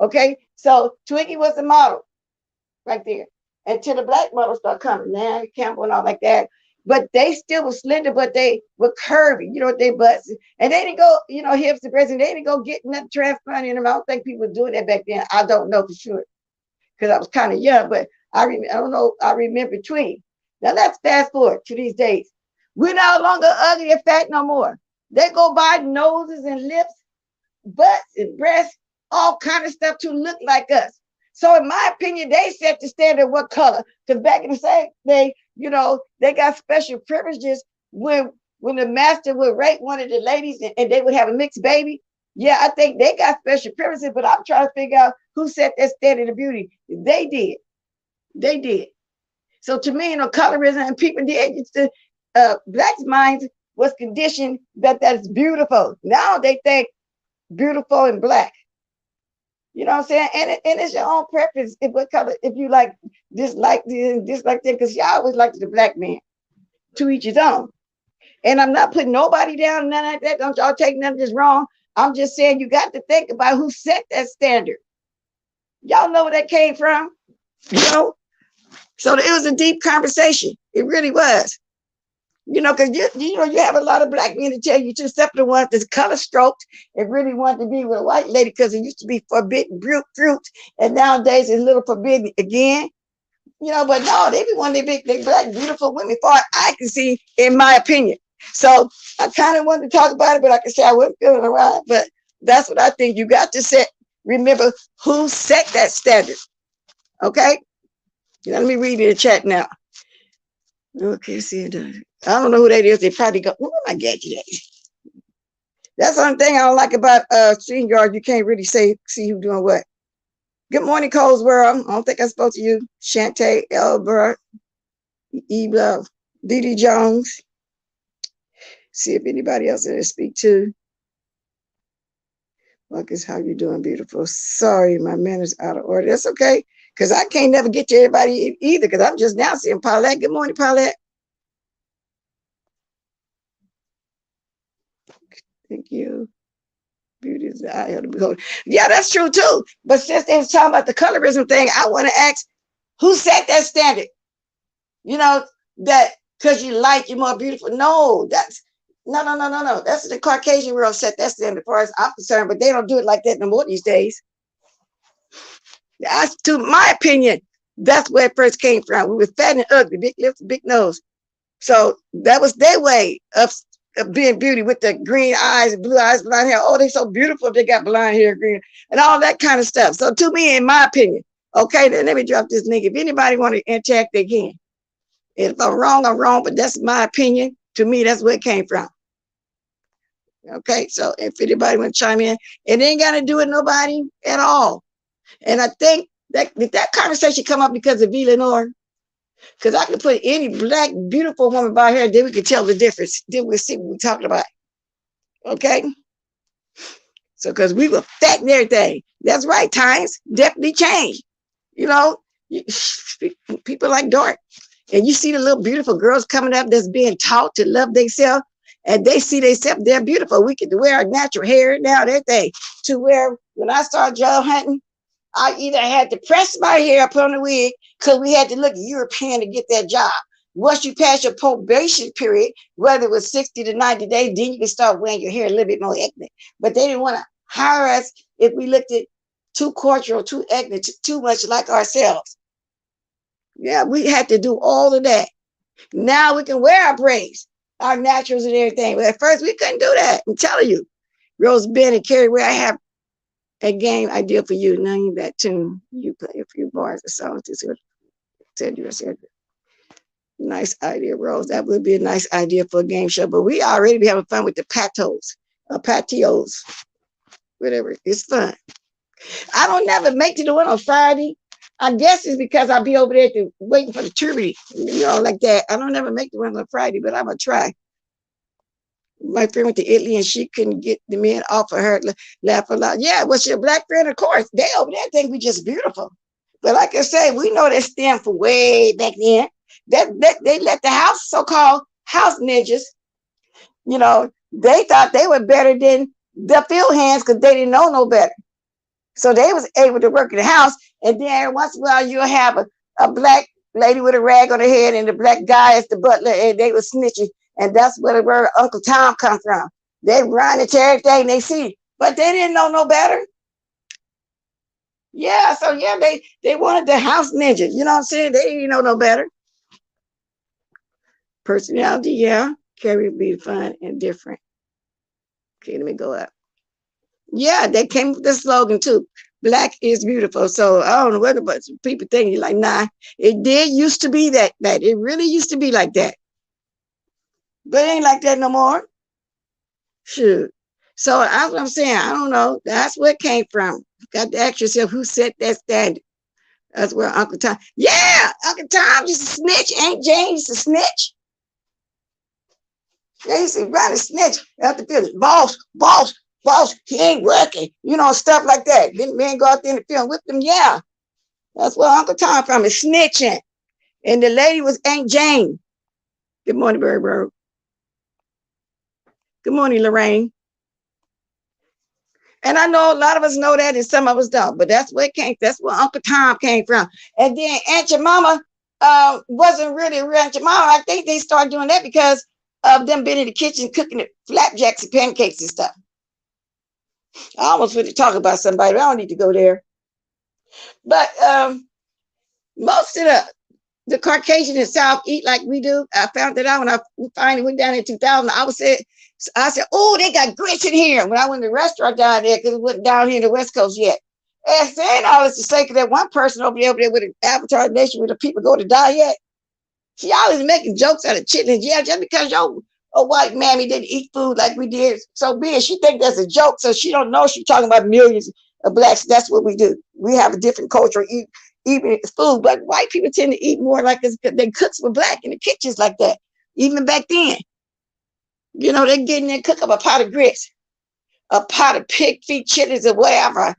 Okay, so Twiggy was the model right there until the black models start coming. Now Campbell and all like that. but they still were slender, but they were curvy, you know, what they butts. And they didn't go, you know, hips to breasts, and they didn't go get nothing transplanted in them. I don't think people were doing that back then. I don't know for sure because I was kind of young, but I don't know, I remember between. Now let's fast forward to these days. We're no longer ugly and fat no more. They go by noses and lips, butts and breasts, all kind of stuff to look like us. So in my opinion, they set the standard what color. Because back in the same day, you know, they got special privileges when the master would rape one of the ladies and they would have a mixed baby. Yeah, I think they got special privileges, but I'm trying to figure out who set that standard of beauty. They did. They did. So to me, you know, colorism and people did, it's the blacks' minds was conditioned that that's beautiful. Now they think beautiful and black. You know what I'm saying? And it's your own preference if what color, if you like dislike this, dislike that, because y'all always liked the black man. To each his own. And I'm not putting nobody down, none like that. Don't y'all take none of this wrong. I'm just saying you got to think about who set that standard. Y'all know where that came from, you know? So it was a deep conversation. It really was. You know, because you know, you have a lot of black men to tell you, two separate ones that's color stroked and really want to be with a white lady because it used to be forbidden fruit, and nowadays it's a little forbidden again. You know, but no, they be one of the big black beautiful women, far I can see, in my opinion. So I kind of wanted to talk about it, but like I said, I wasn't feeling around. But that's what I think. You got to remember who set that standard. Okay? Let me read in the chat now. Okay, see, I don't know who that is. They probably go, oh my God, that's the only thing I don't like about StreamYard. You can't really see who doing what. Good morning, Coles World. I don't think I spoke to you. Shantae, Elbert, Eva, Dee Jones. See if anybody else there to speak to. Marcus, how you doing, beautiful? Sorry, my manners out of order. That's okay, because I can't never get to everybody either, because I'm just now seeing Paulette. Good morning, Paulette. Thank you. Beauty is the eye of the beholder. Yeah, that's true too. But since they was talking about the colorism thing, I want to ask, who set that standard? You know, that because you like, you're more beautiful. No, that's no. That's the Caucasian world set that standard as far as I'm concerned, but they don't do it like that no more these days. That's, to my opinion, that's where it first came from. We were fat and ugly, big lips, big nose. So that was their way of being beauty, with the green eyes, blue eyes, blonde hair. Oh, they're so beautiful if they got blonde hair, green, and all that kind of stuff. So to me, in my opinion, okay, then let me drop this link. If anybody want to interact, they can. If I'm wrong, but that's my opinion. To me, that's where it came from. Okay, so if anybody want to chime in, it ain't got to do with nobody at all. And I think that conversation come up because of Eleanor. Because I could put any black, beautiful woman by here, then we could tell the difference. Then we'll see what we're talking about. Okay? So, because we were fat and everything. That's right, times definitely changed. You know, people like Dory. And you see the little beautiful girls coming up that's being taught to love themselves, and they see themselves, they're beautiful. We could wear our natural hair now, everything. To where when I started job hunting, I either had to press my hair up on the wig because we had to look European to get that job. Once you pass your probation period, whether it was 60 to 90 days, then you can start wearing your hair a little bit more ethnic. But they didn't want to hire us if we looked at too cultural, too ethnic, too much like ourselves. Yeah, we had to do all of that. Now we can wear our braids, our naturals and everything. But at first we couldn't do that. I'm telling you. Rose Ben and Carrie, where I have a game idea for you. Name that tune. You play a few bars or songs. Said you said. Nice idea, Rose. That would be a nice idea for a game show. But we already be having fun with the patios, whatever. It's fun. I don't never make to the one on Friday. I guess it's because I'll be over there waiting for the tribute, you know, like that. I don't never make the one on Friday, but I'm gonna try. My friend went to Italy and she couldn't get the men off of her, laugh a lot. Yeah, what's your black friend? Of course, they over there think we just beautiful. But like I say, we know that stem for way back then. That they let the so-called house ninjas, you know, they thought they were better than the field hands because they didn't know no better. So they was able to work in the house, and then every once in a while you'll have a black lady with a rag on her head and the black guy as the butler, and they were snitching. And that's where the word Uncle Tom comes from. They run into everything they see, but they didn't know no better. Yeah, so yeah, they wanted the house ninja. You know what I'm saying? They didn't know no better. Personality, yeah. Carrie would be fun and different. Okay, let me go up. Yeah, they came with the slogan too. Black is beautiful. So I don't know whether but people think you're like, nah, it did used to be that. It really used to be like that. But it ain't like that no more. Shoot. So that's what I'm saying. I don't know. That's where it came from. You got to ask yourself who set that standard. That's where Uncle Tom. Yeah, Uncle Tom just a snitch. Aunt Jane used to snitch. They used to run a snitch out the field. Boss, he ain't working. You know, stuff like that. Then men go out there in the field with them. Yeah, that's where Uncle Tom from is snitching. And the lady was Aunt Jane. Good morning, Bird. Good morning, Lorraine. And I know a lot of us know that and some of us don't, but that's where it came. That's where Uncle Tom came from. And then Aunt Jemima wasn't really real Aunt Jemima. I think they started doing that because of them being in the kitchen cooking the flapjacks and pancakes and stuff. I almost want to talk about somebody, but I don't need to go there. But most of the Caucasian in the South eat like we do. I found that out when I finally went down in 2000. I said, oh, they got grits in here. When I went to the restaurant down there, because it wasn't down here in the West Coast yet. And saying all this to say that one person over there with an Avatar Nation where the people go to die yet. She always making jokes out of chitlins. Yeah, just because your a white mammy didn't eat food like we did, so be it. She think that's a joke, so she don't know she's talking about millions of blacks. That's what we do. We have a different culture, eating food, but white people tend to eat more like this. They cooks were black in the kitchens like that. Even back then, you know, they get in there and cook up a pot of grits, a pot of pig feet chitlins or whatever.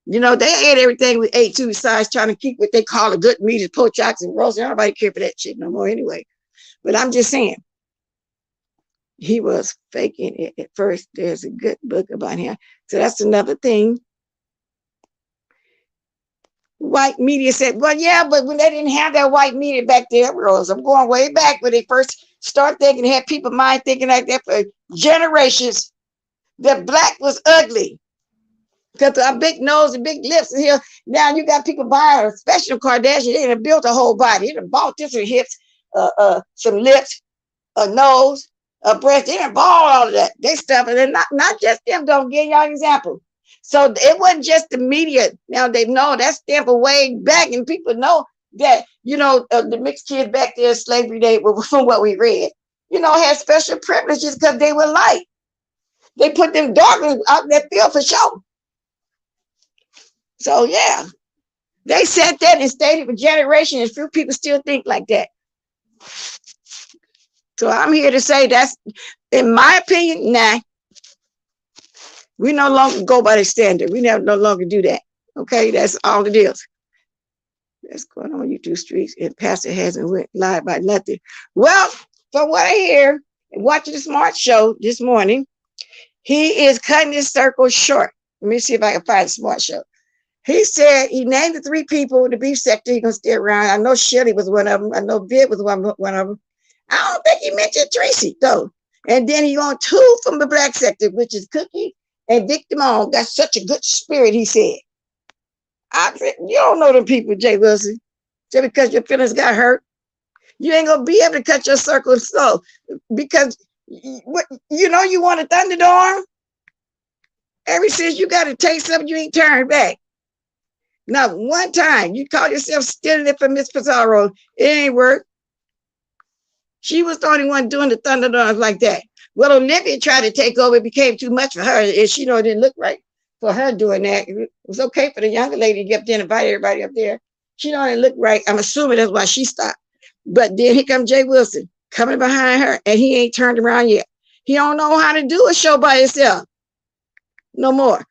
You know, they ate everything we ate too, besides trying to keep what they call a good meat, pork chops and roast. Nobody care for that shit no more anyway. But I'm just saying, he was faking it at first. There's a good book about him. So that's another thing. White media said, well, yeah, but when they didn't have that white media back there, Rose, I'm going way back when they first started thinking, had people mind thinking like that for generations, that black was ugly. Because a big nose and big lips. And here, now you got people buying a special Kardashian. They done built a whole body. They done bought different hips, some lips, a nose, a breast. They done bought all of that. They stuff. And then not just them, don't give y'all an example. So it wasn't just the media. Now they know that's stamp way back, and people know that, you know, the mixed kids back there, slavery day, from what we read, you know, had special privileges because they were light. They put them darkness out in that field for sure. So yeah, they said that and stated for generations, and few people still think like that. So I'm here to say that's, in my opinion, nah, we no longer go by the standard. We no longer do that. Okay, that's all it is. That's going on YouTube streets, and Pastor hasn't went live about nothing. Well, from what I hear, watching the Smart Show this morning, he is cutting his circle short. Let me see if I can find the Smart Show. He said he named the 3 people in the beef sector he's going to stay around. I know Shirley was one of them. I know Viv was one of them. I don't think he mentioned Tracy, though. And then he on 2 from the black sector, which is Cookie and Vic Damone. Got such a good spirit, he said. I said, you don't know them people, Jay Wilson. Just because your feelings got hurt, you ain't going to be able to cut your circle slow. Because, you know, you want a Thunderdome? Ever since you got to taste something, you ain't turned back. Now, one time you call yourself stealing it from Miss Pizarro, it ain't work. She was the only one doing the Thunderdome like that. Well, Olivia tried to take over. It became too much for her, and she know it didn't look right for her doing that. It was okay for the younger lady to get up there and invite everybody up there. She know it didn't look right. I'm assuming that's why she stopped. But then here comes Jay Wilson coming behind her, and he ain't turned around yet. He don't know how to do a show by himself no more.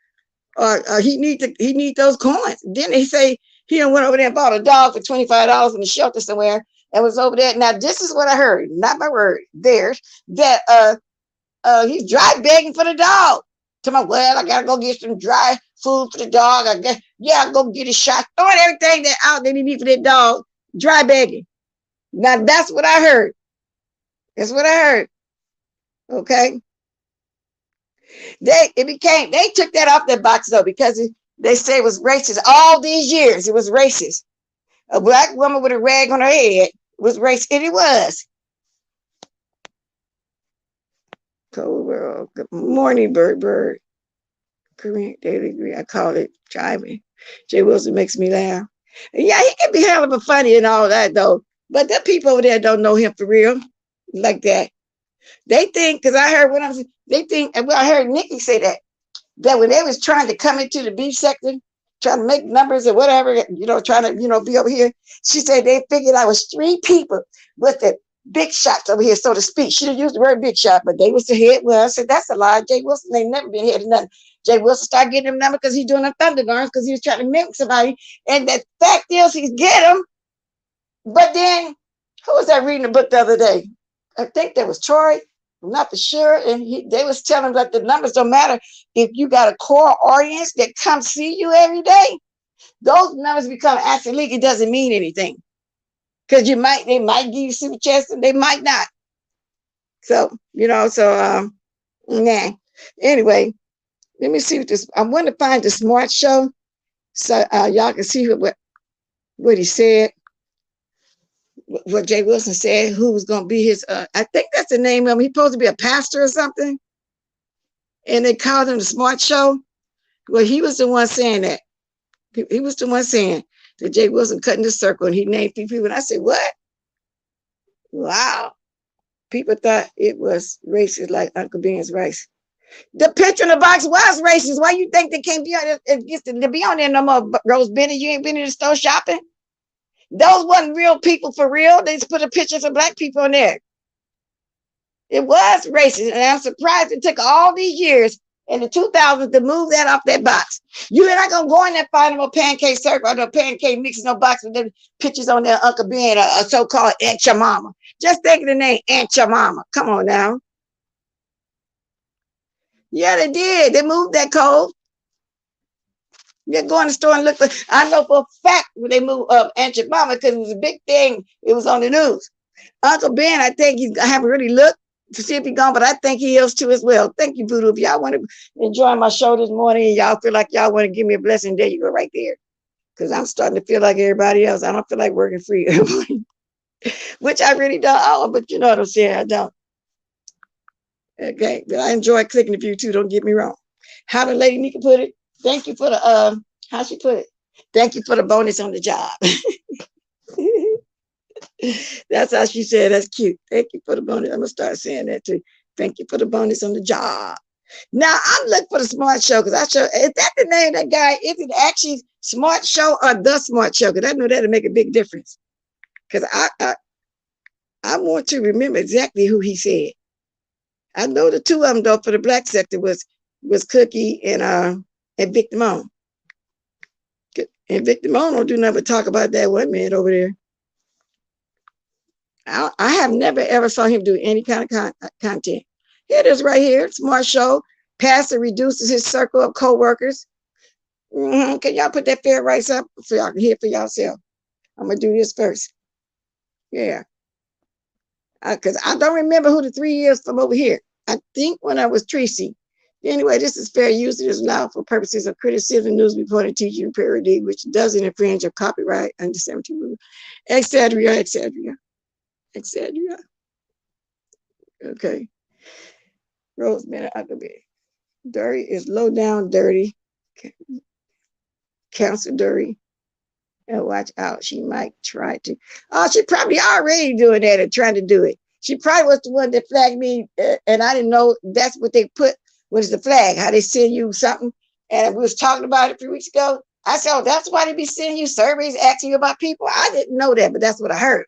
He need those coins. Then they say he went over there and bought a dog for $25 in the shelter somewhere and was over there. Now this is what I heard, not my word. Theirs, that he's dry begging for the dog. To my, well, I gotta go get some dry food for the dog. I guess, yeah, I'll go get a shot. Throwing everything that out that he need for that dog. Dry begging. Now that's what I heard. That's what I heard. Okay. They took that off their box though because they say it was racist. All these years it was racist. A black woman with a rag on her head was racist, and it was. Cold world. Good morning, bird. Korean daily agree. I call it chiming. Jay Wilson makes me laugh. Yeah, he can be hell of a funny and all that though. But the people over there don't know him for real like that. They think, because I heard they think, and well, I heard Nikki say that when they was trying to come into the beef sector, trying to make numbers or whatever, trying to, be over here, she said they figured I was 3 people with the big shots over here, so to speak. She didn't use the word big shot, but they was the head. Well, I said, that's a lie. Jay Wilson ain't never been head of nothing. Jay Wilson started getting them numbers because he's doing a Thunderburns because he was trying to mimic somebody. And the fact is, he's get them. But then, who was I reading the book the other day? I think that was Troy. I'm not for sure. And they was telling that the numbers don't matter if you got a core audience that comes see you every day. Those numbers become obsolete. It doesn't mean anything because they might give you super chest and they might not. So nah. Anyway, let me see what this. I want to find the smart show so y'all can see what he said. What Jay Wilson said, who was going to be his, I think that's the name of him. He's supposed to be a pastor or something. And they called him the Smart Show. Well, he was the one saying that. He was the one saying that Jay Wilson cut in the circle and he named 3 people. And I said, what? Wow. People thought it was racist like Uncle Ben's rice. The picture in the box was racist. Why you think they can't be on it? To be on there no more, Rose Bennett? You ain't been in the store shopping? Those wasn't real people for real. They just put a picture of black people on there. It was racist. And I'm surprised it took all these years in the 2000s to move that off that box. You're not going to go in there and find no pancake circle or no pancake mix, no box with them pictures on there, Uncle Ben or so-called Aunt Your Mama. Just think of the name Aunt Your Mama. Come on now. Yeah, they did. They moved that code. You go in the store and look for. I know for a fact when they moved Aunt Your Mama because it was a big thing. It was on the news. Uncle Ben, I think I haven't really looked to see if he's gone, but I think he is too as well. Thank you, Voodoo. If y'all want to enjoy my show this morning and y'all feel like y'all want to give me a blessing, there you go right there. Because I'm starting to feel like everybody else. I don't feel like working free, which I really don't. Oh, but you know what I'm saying? I don't. Okay, but I enjoy clicking the view too. Don't get me wrong. How the lady Nika put it? Thank you for the how she put it. Thank you for the bonus on the job. That's how she said. That's cute. Thank you for the bonus. I'm gonna start saying that too. Thank you for the bonus on the job. Now I'm looking for the Smart Show because is that the name of that guy? Is it actually Smart Show or the Smart Show? Because I know that'll make a big difference. Because I want to remember exactly who he said. I know the 2 of them though for the black sector was Cookie and Vic Damone. And Vic Damone don't do nothing but talk about that one man over there. I have never ever saw him do any kind of content. Here it is right here. Smart Show. Pastor reduces his circle of co-workers. Can y'all put that fair rice up so y'all can hear for yourself? I'm going to do this first. Yeah. Because I don't remember who the 3 years from over here. I think when I was Tracy. Anyway, this is fair use. It is allowed for purposes of criticism, news reporting, teaching, and parody, which doesn't infringe on copyright under 17 rules, etc., etc., etc. Okay. Rose Bennett Huckabee. Dory is low down dirty. Counsel Dory. And watch out. She might try to. Oh, she probably already doing that and trying to do it. She probably was the one that flagged me, and I didn't know that's what they put. What is the flag? How they send you something? And we was talking about it a few weeks ago. I said, oh, that's why they be sending you surveys asking you about people. I didn't know that, but that's what I heard.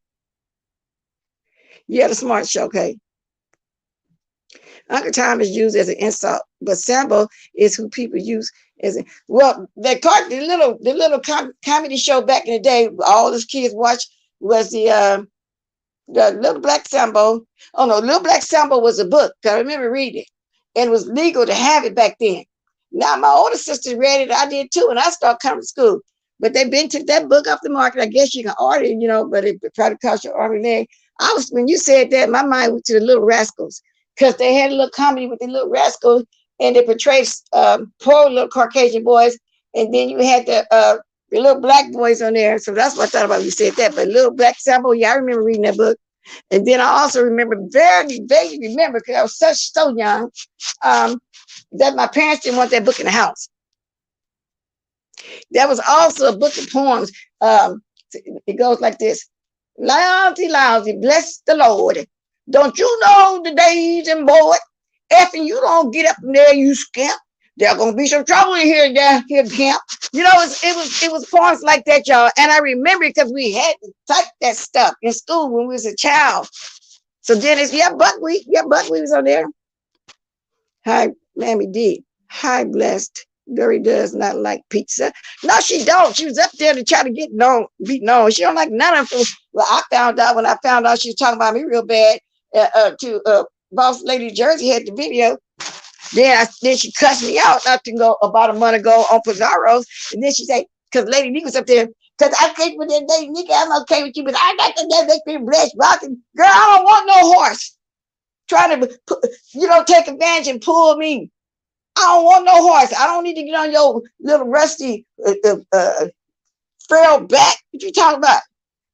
Yeah, the Smart Show, okay. Uncle Tom is used as an insult, but Sambo is who people use as a, well, the little comedy show back in the day, all those kids watched was the Little Black Sambo. Oh no, Little Black Sambo was a book. I remember reading it. And it was legal to have it back then. Now my older sister read it, I did too, and I started coming to school. But they been took that book off the market. I guess you can order it, but it probably cost you an arm and leg. When you said that, my mind went to the Little Rascals because they had a little comedy with the Little Rascals, and they portrayed poor little Caucasian boys, and then you had the little black boys on there. So that's what I thought about when you said that. But Little Black Sample, yeah, I remember reading that book. And then I also remember, very vaguely remember, because I was so young, that my parents didn't want that book in the house. That was also a book of poems. It goes like this. Lousy, lousy, bless the Lord. Don't you know the days and boy? Effing you don't get up from there, you scamp. There's gonna be some trouble in here, camp. It was poems like that, y'all. And I remember because we had to type that stuff in school when we was a child. So Dennis, Buckwheat was on there. Hi, Mammy D. Hi, blessed. Dory does not like pizza. No, she don't. She was up there to try to be known. She don't like none of them. Well, I found out when I found out she was talking about me real bad to Boss Lady Jersey had the video. Then she cussed me out about a month ago on Pizarro. And then she said, because Lady D was up there, because I can't with that Lady Nick, I'm okay with you, but I got to make me blessed. Girl, I don't want no horse trying to, take advantage and pull me. I don't want no horse. I don't need to get on your little rusty frail back. What you talking about?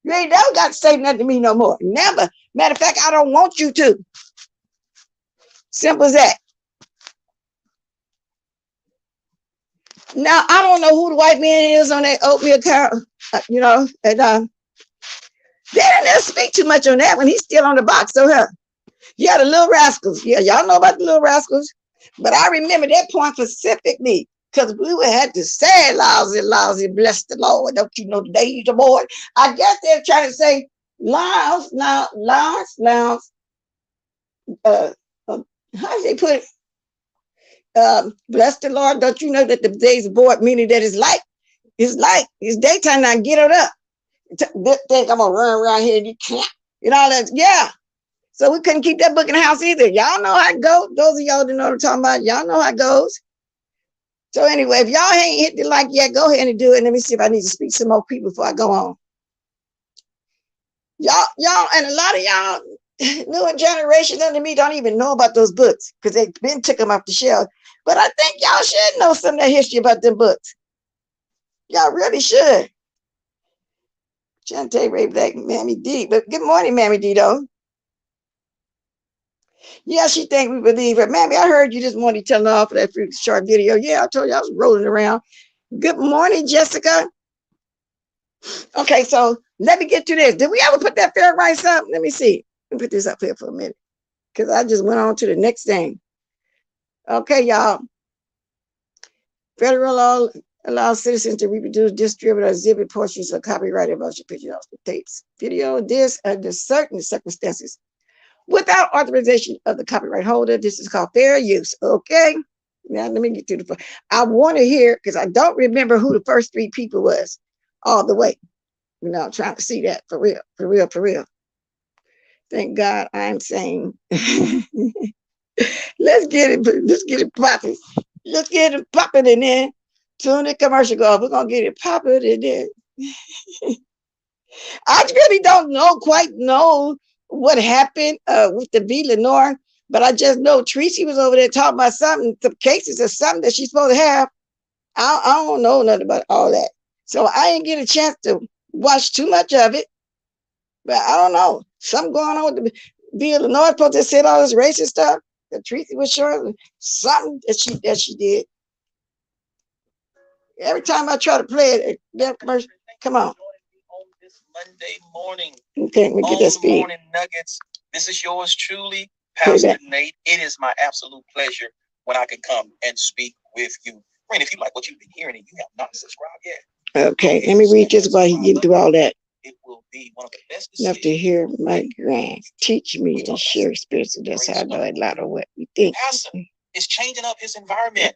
You ain't never got to say nothing to me no more. Never. Matter of fact, I don't want you to. Simple as that. Now, I don't know who the white man is on that oatmeal car, and they didn't speak too much on that when he's still on the box. So, yeah, the Little Rascals. Yeah, y'all know about the Little Rascals. But I remember that point specifically because we had to say, lousy, bless the Lord. Don't you know the days of boy? I guess they're trying to say, lounge. How do they put it? Bless the Lord. Don't you know that the days of boy, meaning that it's daytime now, get it up. Think I'm going to run around here and you can't. That, yeah. So we couldn't keep that book in the house either. Y'all know how it goes. Those of y'all that know what I'm talking about, y'all know how it goes. So anyway, if y'all ain't hit the like yet, go ahead and do it. Let me see if I need to speak to some more people before I go on. Y'all, and a lot of y'all newer generation under me don't even know about those books because they've been took them off the shelf. But I think y'all should know some of that history about them books. Y'all really should. Shantae Ray Black, Mammy D. But good morning, Mammy D, though. Yeah, she think we believe her. Mammy, I heard you this morning telling off that short video. Yeah, I told you I was rolling around. Good morning, Jessica. Okay, so let me get to this. Did we ever put that fair rights up? Let me see. Let me put this up here for a minute because I just went on to the next thing. Okay, y'all. Federal law allows citizens to reproduce, distribute, or exhibit portions of copyrighted motion pictures, tapes, video, disc under certain circumstances without authorization of the copyright holder. This is called fair use. Okay. Now let me get to the. I want to hear because I don't remember who the first three people was all the way. I'm trying to see that for real. Thank God I'm saying. Let's get it popping. Let's get it popping in there. Soon the commercial go off, we're gonna get it popping in there. I really don't quite know what happened with the V. Lenore, but I just know Tracy was over there talking about some cases or something that she's supposed to have. I don't know nothing about all that. So I didn't get a chance to watch too much of it. But I don't know. Something going on with the V. Lenore supposed to said all this racist stuff that Tracy was showing. Something that she did. Every time I try to play it, that commercial, come on. This Monday morning. Okay, let me get that speed. Morning Nuggets. This is yours truly, Pastor Nate. It is my absolute pleasure when I can come and speak with you. Friend, if you like what you've been hearing and you have not subscribed yet. Okay, let me read just while he getting through all that. It will be one of the best. Enough to hear migraine. Teach me to share experience. That's how I know a lot of what we think. Pastor is changing up his environment.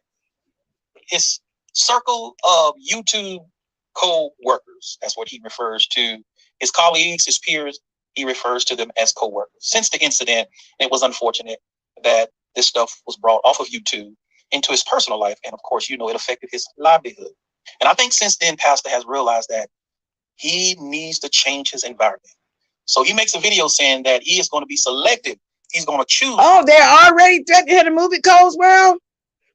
His circle of YouTube co-workers, that's what he refers to. His colleagues, his peers, he refers to them as co-workers. Since the incident, it was unfortunate that this stuff was brought off of YouTube into his personal life. And of course, it affected his livelihood. And I think since then, Pastor has realized that he needs to change his environment. So he makes a video saying that he is going to be selective. He's going to choose. Oh, they're already threatening her to move it, Coles World?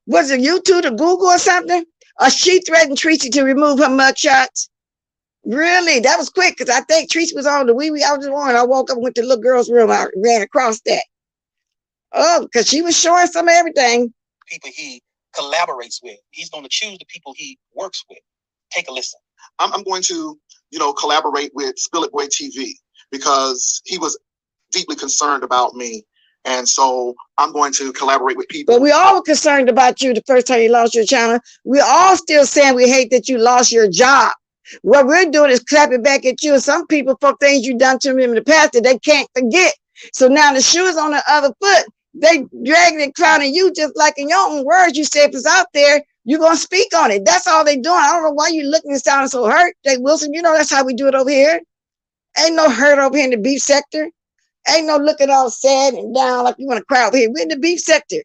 Was it YouTube or Google or something? Or she threatened Tracy to remove her mugshots? Really? That was quick, because I think Tracy was on the wee. I was just wondering. I woke up and went to the little girl's room. I ran across that. Oh, because she was showing some of everything. People he collaborates with. He's going to choose the people he works with. Take a listen. I'm going to, collaborate with Spill It Boy TV because he was deeply concerned about me. And so I'm going to collaborate with people. But we all were concerned about you the first time you lost your channel. We all still saying we hate that you lost your job. What we're doing is clapping back at you. And some people for things you done to them in the past that they can't forget. So now the shoe is on the other foot. They dragging and clowning you, just like in your own words. You say if it's out there, you're going to speak on it. That's all they doing. I don't know why you looking and sounding so hurt. Jay Wilson, that's how we do it over here. Ain't no hurt over here in the beef sector. Ain't no looking all sad and down like you want to cry over here. We're in the beef sector.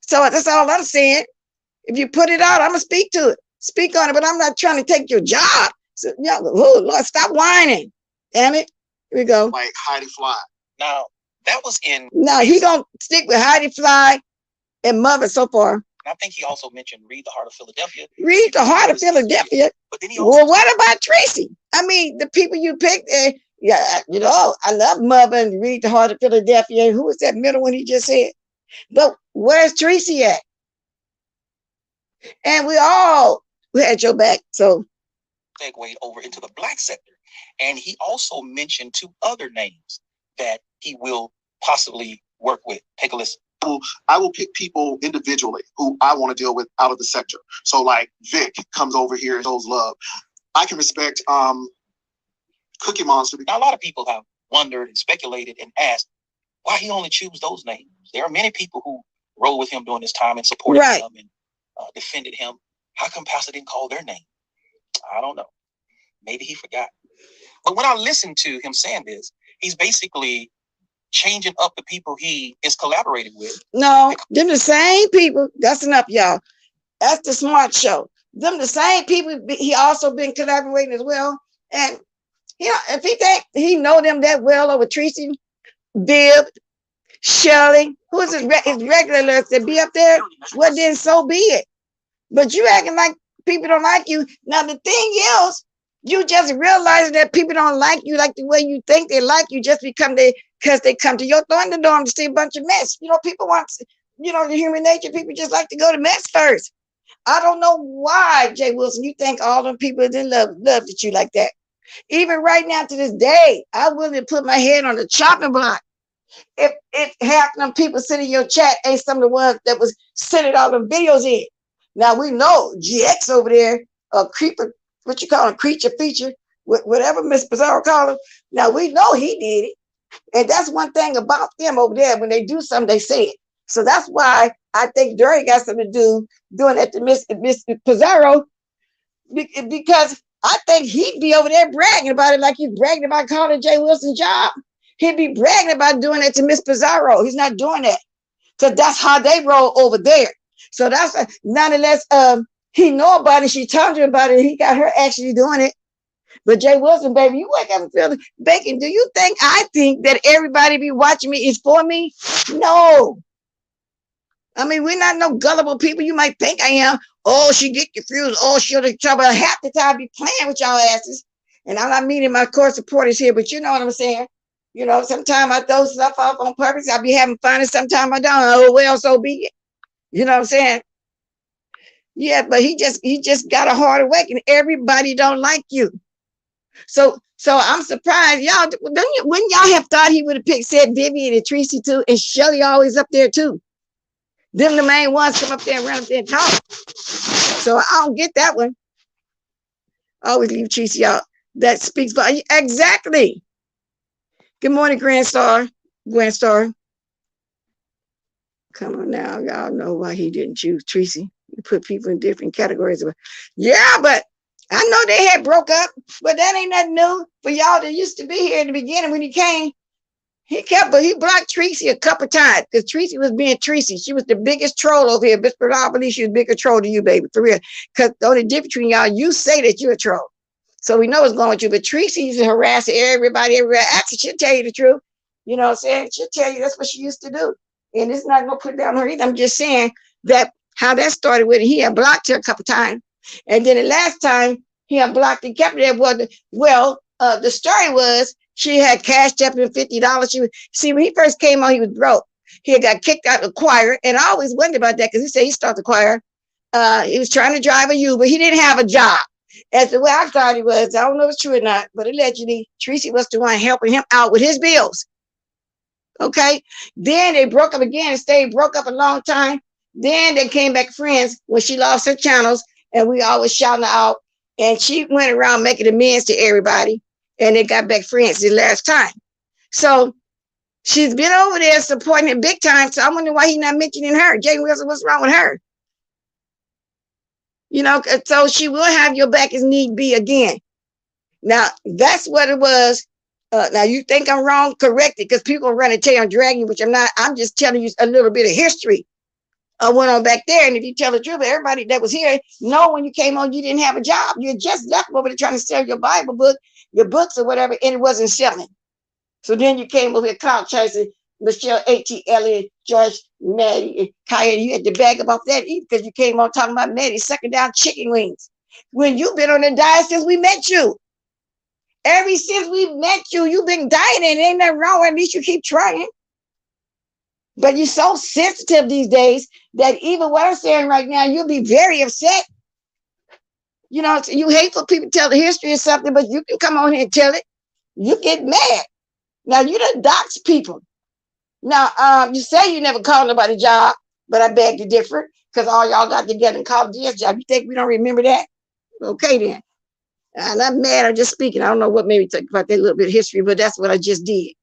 So that's all I'm saying. If you put it out, I'm going to speak to it. Speak on it, but I'm not trying to take your job. So, oh, Lord, stop whining. Damn it. Here we go. Like Heidi Fly. Now, that was in... Now, he going to stick with Heidi Fly and Mother so far. I think he also mentioned Read the Heart of Philadelphia. Read the Heart of Philadelphia? But then he also what about Tracy? I mean, the people you picked, I love Mother and Read the Heart of Philadelphia. Who was that middle one he just said? But where's Tracy at? And we had your back, so. Segued over into the black sector. And he also mentioned 2 other names that he will possibly work with. Take a listen. I will pick people individually who I want to deal with out of the sector. So like Vic comes over here and shows love. I can respect Cookie Monster. Now, a lot of people have wondered and speculated and asked why he only choose those names. There are many people who rode with him during this time and supported him and defended him. How come Pastor didn't call their name? I don't know. Maybe he forgot. But when I listened to him saying this, he's basically changing up the people he is collaborating with. No, them the same people. That's enough, y'all. That's the smart show. Them the same people he also been collaborating as well. And if he think he know them that well over Tracy, Bibb, Shelley, who is his regular that be up there, well then so be it. But you acting like people don't like you. Now the thing is, you just realizing that people don't like you like the way you think they like you just because they come to your Thunderdome to see a bunch of mess. People want, the human nature, people just like to go to mess first. I don't know why, Jay Wilson, you think all them people that loved at you like that. Even right now to this day, I'm willing to put my head on the chopping block. If half of them people sitting in your chat ain't some of the ones that was sending all them videos in. Now we know GX over there, a creeper, what you call a creature feature, whatever Miss Pizarro called him. Now we know he did it. And that's one thing about them over there. When they do something, they say it. So that's why I think Dory got something to do doing that to Miss Pizarro, because I think he'd be over there bragging about it like he's bragging about calling Jay Wilson's job. He'd be bragging about doing that to Miss Pizarro. He's not doing that. So that's how they roll over there. So that's nonetheless, he know about it. She told him about it. He got her actually doing it. But Jay Wilson, baby, you wake up and feel bacon. Do you think I think that everybody be watching me is for me? No. I mean, we're not no gullible people. You might think I am. Oh, she get confused. Oh, she'll in trouble. Half the time be playing with y'all asses. And I'm not meaning my core supporters here, but you know what I'm saying. Sometimes I throw stuff off on purpose. I be having fun, and sometimes I don't. Oh, well, so be it. You know what I'm saying? Yeah, but he just got a hard awakening. Everybody don't like you. So I'm surprised. Y'all, wouldn't y'all have thought he would have said Vivian and Tracy too, and Shelly always up there too. Them the main ones come up there and run up there and talk. So I don't get that one. I always leave Tracy out. That speaks for you. Exactly. Good morning, Grand Star. Come on now. Y'all know why he didn't choose Tracy. You put people in different categories. Yeah, but I know they had broke up, but that ain't nothing new for y'all that used to be here in the beginning when he came. But he blocked Tracy a couple times because Tracy was being Tracy. She was the biggest troll over here. But I believe she was a bigger troll than you, baby, for real. Because the only difference between y'all, you say that you're a troll. So we know what's going with you. But Tracy used to harass everybody everywhere. Actually, she'll tell you the truth. You know what I'm saying? She'll tell you that's what she used to do. And it's not going to put it down on her either. I'm just saying that how that started with he had blocked her a couple times. And then the last time he had blocked and kept it there. The story was she had cashed up in $50. See, when he first came on, he was broke. He had got kicked out of the choir. And I always wondered about that because he said he started the choir. He was trying to drive a Uber. He didn't have a job. As the way I thought he was. I don't know if it's true or not, but allegedly, Tracy was the one helping him out with his bills. Okay? Then they broke up again and stayed broke up a long time. Then they came back friends when she lost her channels and we always shouting her out. And she went around making amends to everybody. And they got back friends the last time. So she's been over there supporting him big time. So I wonder why he's not mentioning her. Jay Wilson, what's wrong with her? You know, so she will have your back as need be again. Now, that's what it was. Now, you think I'm wrong? Correct it, because people run and tell you I'm dragging you, which I'm not. I'm just telling you a little bit of history of what went on back there. And if you tell the truth, everybody that was here know when you came on, you didn't have a job. You had just left over there trying to sell your Bible book, your books or whatever, and it wasn't selling. So then you came over here, Cloud Chasing, Michelle, A.T. Elliott, George, Maddie, and Kaya. You had to bag up off that either because you came on talking about Maddie sucking down chicken wings. When you've been on the diet since we met you. Ever since we met you, you've been dieting. Ain't nothing wrong. At least you keep trying. But you're so sensitive these days that even what I'm saying right now, you'll be very upset. You know, you hate for people to tell the history or something, but you can come on here and tell it. You get mad. Now, you done dox people. Now, you say you never called nobody a job, but I beg to differ because all y'all got together and called a job. You think we don't remember that? Okay, then. I'm not mad. I'm just speaking. I don't know what made me talk about that little bit of history, but that's what I just did.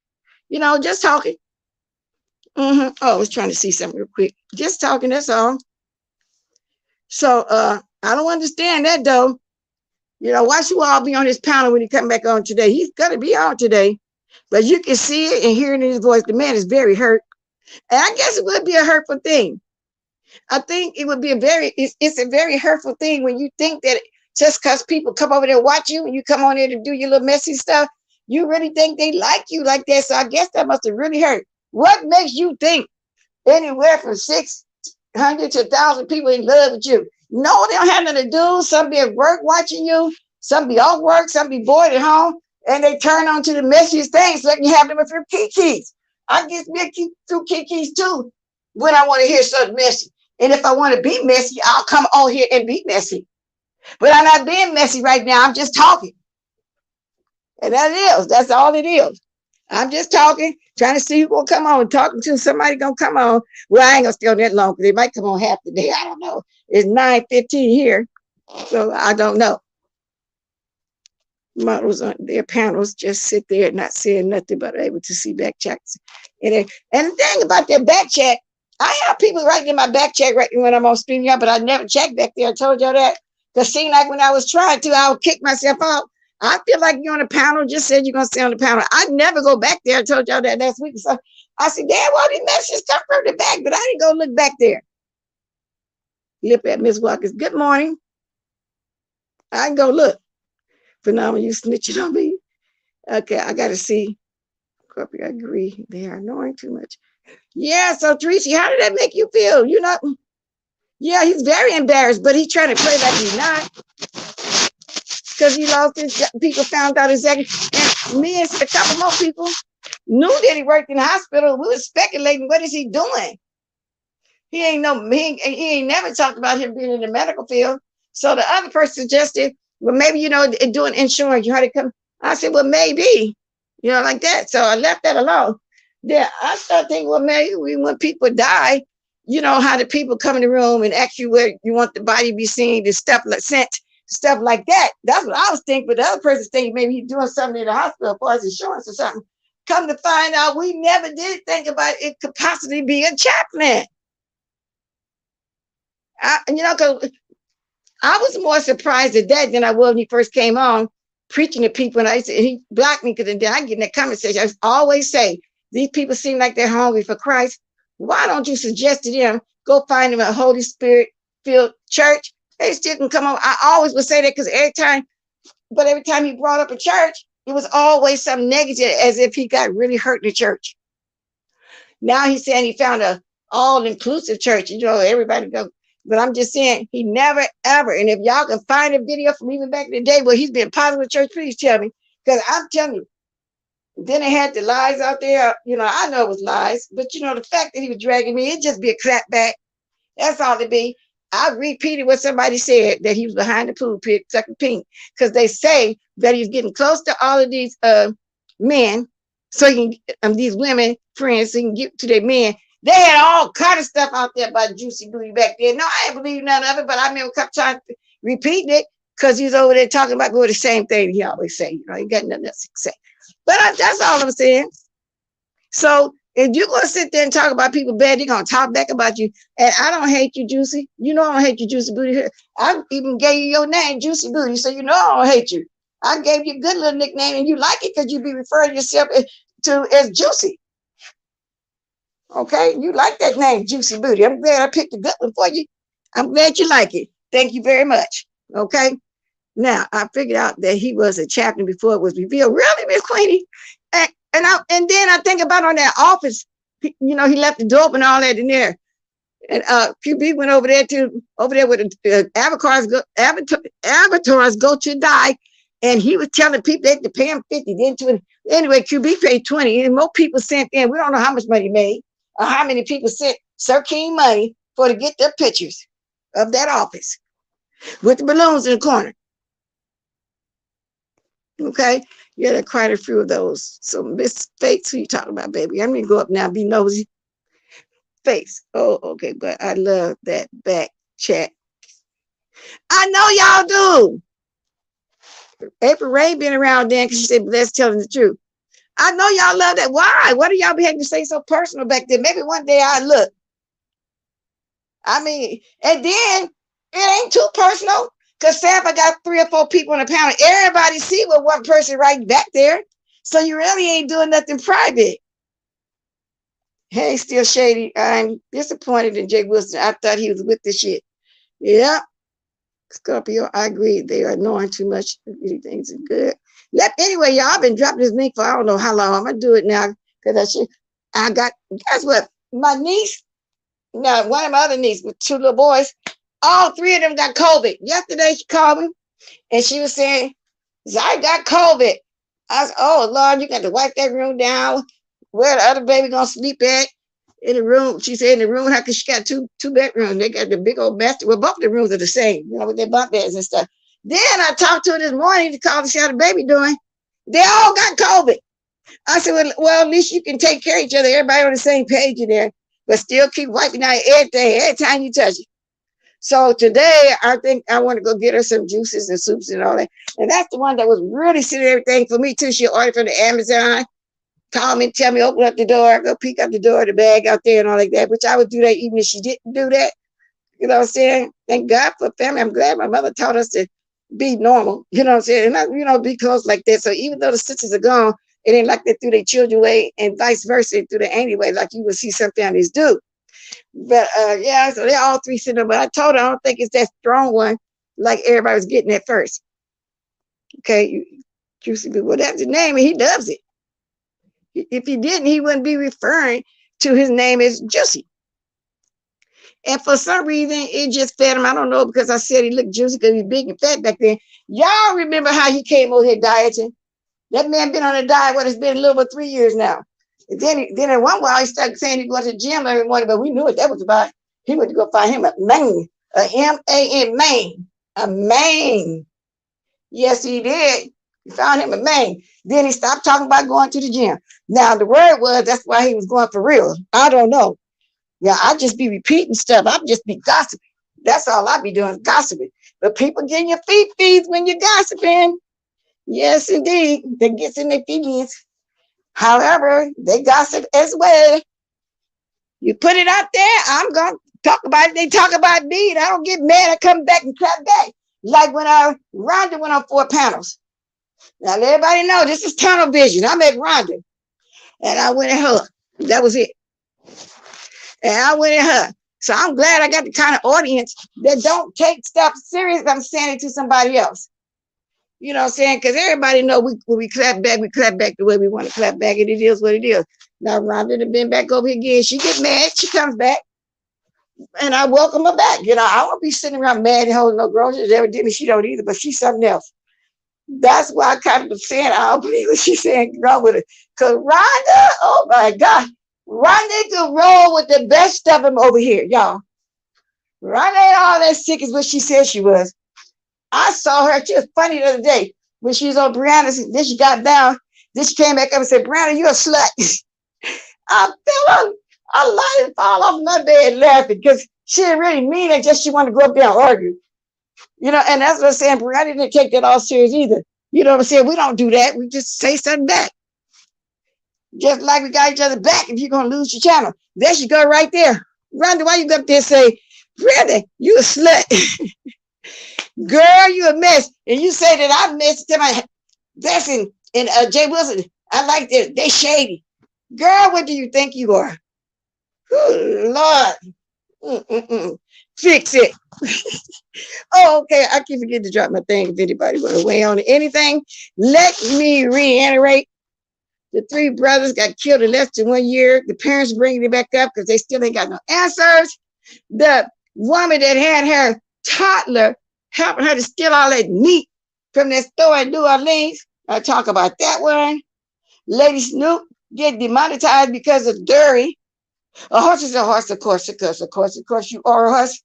You know, just talking. Oh, I was trying to see something real quick. Just talking, that's all. So I don't understand that, though. You know, why should we all be on his panel when he come back on today? He's going to be on today. But you can see it and hear it in his voice. The man is very hurt. And I guess it would be a hurtful thing. I think it would be it's a very hurtful thing when you think that just because people come over there and watch you and you come on there to do your little messy stuff, you really think they like you like that. So I guess that must have really hurt. What makes you think anywhere from 600 to 1,000 people in love with you? No, they don't have nothing to do. Some be at work watching you. Some be off work. Some be bored at home. And they turn on to the messiest things so you have them with your kikis. I get me through kikis too when I want to hear something messy. And if I want to be messy, I'll come on here and be messy. But I'm not being messy right now. I'm just talking. And that's all it is. I'm just talking, trying to see who's going to come on, talking to somebody going to come on. Well, I ain't going to stay on that long because they might come on half the day. I don't know. It's 9:15 here. So I don't know. Models on their panels just sit there not saying nothing but able to see back checks. And the thing about their back check, I have people writing in my back check right when I'm on StreamYard, but I never check back there. I told y'all that. Because seemed like when I was trying to, I would kick myself out. I feel like you're on the panel, just said you're going to stay on the panel. I never go back there. I told y'all that last week. So I said, damn, all these messages come from the back, but I didn't go look back there. Lip at Miss Watkins. Good morning. I can go look. Phenomenal, you snitching on me. Okay, I got to see. I agree. They are annoying too much. Yeah, so Tracy, how did that make you feel? You know, yeah, he's very embarrassed, but he's trying to play like he's not. Because he lost his job. People found out exactly. And me and a couple more people knew that he worked in the hospital. We were speculating, what is he doing? He ain't never talked about him being in the medical field. So the other person suggested, well, maybe, you know, doing insurance, you heard it come. I said, well, maybe, you know, like that. So I left that alone. Then I started thinking, well, maybe when people die, you know, how the people come in the room and ask you where you want the body to be seen, the stuff like sent, stuff like that. That's what I was thinking. But the other person's thinking maybe he's doing something in the hospital for his insurance or something. Come to find out, we never did think about it could possibly be a chaplain. You know, because I was more surprised at that than I was when he first came on preaching to people. And I said, he blocked me because then I get in that conversation. I always say, these people seem like they're hungry for Christ. Why don't you suggest to them, go find them a Holy Spirit filled church? They still can come on. I always would say that because every time he brought up a church, it was always something negative, as if he got really hurt in the church. Now he's saying he found a all-inclusive church, everybody go. But I'm just saying, he never, ever. And if y'all can find a video from even back in the day where he's been positive with church, please tell me. Because I'm telling you, then they had the lies out there. I know it was lies, but the fact that he was dragging me, it'd just be a clap back. That's all it be. I repeated what somebody said, that he was behind the pool pit sucking pink, because they say that he's getting close to all of these men, so he can, these women friends, so he can get to their men. They had all kind of stuff out there about Juicy Booty back then. No, I ain't believe none of it, but I remember a couple times repeating it because he's over there talking about the same thing he always say. He got nothing else to say. But that's all I'm saying. So if you're going to sit there and talk about people bad, they're going to talk back about you. And I don't hate you, Juicy. I don't hate you, Juicy Booty. I even gave you your name, Juicy Booty, so I don't hate you. I gave you a good little nickname, and you like it because you be referring yourself to as Juicy. Okay? You like that name, Juicy Booty. I'm glad I picked a good one for you. I'm glad you like it. Thank you very much. Okay? Now, I figured out that he was a chaplain before it was revealed. Really, Miss Queenie? And then I think about on that office, he left the door open, all that in there. And QB went over there with the avatars go to die. And he was telling people they had to pay him 50. Anyway, QB paid 20. And more people sent in. We don't know how much money he made or how many people sent Sir King money to get their pictures of that office with the balloons in the corner. Okay, yeah, there are quite a few of those. So Miss Fates, who you talking about, baby? I'm gonna go up now, be nosy. Face. Oh, okay, but I love that back chat. I know y'all do. April Ray been around then because she said, "Let's telling the truth." I know y'all love that. Why? What do y'all be having to say so personal back then? Maybe one day I look. I mean, and then it ain't too personal. Because say if I got 3 or 4 people on the panel, everybody see what one person right back there. So you really ain't doing nothing private. Hey, still shady. I'm disappointed in Jay Wilson. I thought he was with the shit. Yeah. Scorpio, I agree. They are knowing too much. Things are good. Anyway, y'all, I've been dropping this link for I don't know how long. I'm going to do it now. Because guess what? My niece, one of my other nieces with 2 little boys, all 3 of them got COVID. Yesterday, she called me, and she was saying, I got COVID. I said, oh, Lord, you got to wipe that room down. Where the other baby going to sleep at? In the room. She said in the room, because she got two bedrooms. They got the big old master. Well, both the rooms are the same, with their bunk beds and stuff. Then I talked to her this morning to call to see how the baby doing. They all got COVID. I said, well, at least you can take care of each other. Everybody on the same page in there, but still keep wiping out everything every time you touch it. So today, I think I want to go get her some juices and soups and all that. And that's the one that was really sitting everything for me, too. She ordered from the Amazon, call me, tell me, open up the door, go peek up the door, the bag out there and all like that, which I would do that even if she didn't do that. You know what I'm saying? Thank God for family. I'm glad my mother taught us to be normal, you know what I'm saying? And not, be close like that. So even though the sisters are gone, it ain't like they threw their children away and vice versa, through the anyway, like you would see some families do. But yeah, so they're all 3 sitting there. But I told her I don't think it's that strong one like everybody was getting at first. Okay, Juicy Boo. Well, that's his name, and he does it. If he didn't, he wouldn't be referring to his name as Juicy. And for some reason, it just fed him. I don't know, because I said he looked juicy because he's big and fat back then. Y'all remember how he came over here dieting? That man been on a diet, it's been a little over 3 years now. And then in one while, he started saying he went to the gym every morning, but we knew what that was about. He went to go find him a man, a M-A-N, man, a man. Yes, he did. He found him a man. Then he stopped talking about going to the gym. Now, the word was that's why he was going for real. I don't know. Yeah, I just be repeating stuff. I just be gossiping. That's all I be doing, gossiping. But people getting your feet when you're gossiping. Yes, indeed. That gets in their feelings. However, they gossip as well. You put it out there, I'm going to talk about it. They talk about me, and I don't get mad. I come back and clap back. Like when Rhonda went on 4 panels. Now, let everybody know this is tunnel vision. I'm at Rhonda. And I went at her. That was it. And I went at her. So I'm glad I got the kind of audience that don't take stuff serious. I'm saying it to somebody else. You know what I'm saying? Because everybody know when we clap back the way we want to clap back, and it is what it is. Now Rhonda has been back over here again. She get mad, she comes back, and I welcome her back. You know, I won't be sitting around mad and holding no groceries. Evidently she don't either, but she's something else. That's why I kind of was saying I don't believe what she's saying wrong with it. Because Rhonda, oh my God, Rhonda can roll with the best of them over here, y'all. Rhonda ain't all that sick as what she said she was. I saw her. She was funny the other day when she was on Brianna's. Then she got down. Then she came back up and said, Brianna, you're a slut. I fell on. I lied and fall off my bed laughing because she didn't really mean it. Just she wanted to go up there and argue. You know, and that's what I'm saying. Brianna didn't take that all serious either. You know what I'm saying? We don't do that. We just say something back. Just like we got each other back if you're going to lose your channel. There she go right there. Rhonda, why you go up there and say, Brianna, you a slut. Girl, you a mess. And you say that I messed to my Besson and Jay Wilson. I like this. They shady. Girl, what do you think you are? Oh, Lord. Fix it. Oh, okay. I keep forgetting to drop my thing. If anybody want to weigh on anything, let me reiterate. The three brothers got killed in less than 1 year. The parents bringing it back up because they still ain't got no answers. The woman that had her toddler helping her to steal all that meat from that store in New Orleans. I'll talk about that one. Lady Snoop get demonetized because of Dory. A horse is a horse, of course, you are a horse.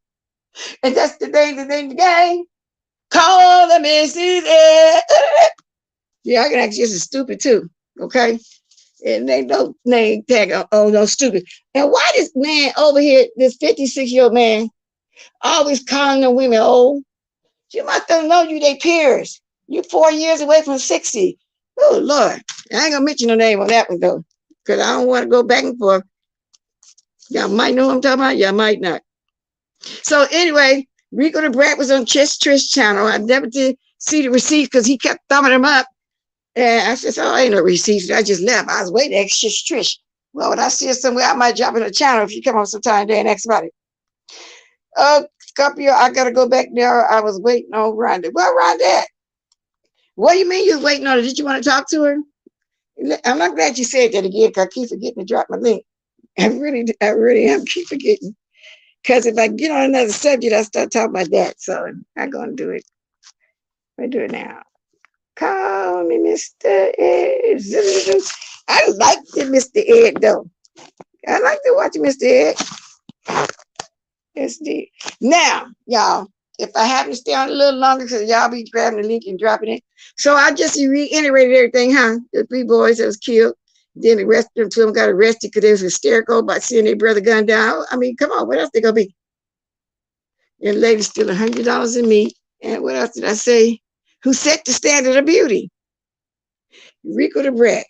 And that's the game. Call the missus. Yeah, I can act just as stupid too. Okay. And they don't name tag on no stupid. And why this man over here, this 56-year-old man, always calling the women old? You must have known you they peers. You 4 years away from 60. Oh, Lord. I ain't gonna mention no name on that one though, because I don't want to go back and forth. Y'all might know what I'm talking about, y'all might not. So anyway, Rico the Brat was on Trish channel. I never did see the receipts because he kept thumbing them up. And I said, oh, ain't no receipts. I just left. I was waiting to ask Trish. Well, when I see it somewhere, I might drop in the channel if you come on sometime there and ask about it. Scorpio, I gotta go back there. I was waiting on Rhonda. Well, Rhonda, what do you mean you was waiting on her? Did you want to talk to her? I'm not glad you said that again, because I keep forgetting to drop my link. I really am keep forgetting. Because if I get on another subject, I start talking about that. So I'm gonna do it. I do it now. Call me Mr. Ed. I like Mr. Ed though. I like to watch Mr. Ed. SD. Now, y'all, if I happen to stay on a little longer, because y'all be grabbing the link and dropping it. So I just reiterated everything, huh? The 3 boys that was killed. Then the rest of them got arrested because they was hysterical about seeing their brother gunned down. I mean, come on, what else they gonna be? And the lady stealing $100 in meat. And what else did I say? Who set the standard of beauty? Rico the Brat.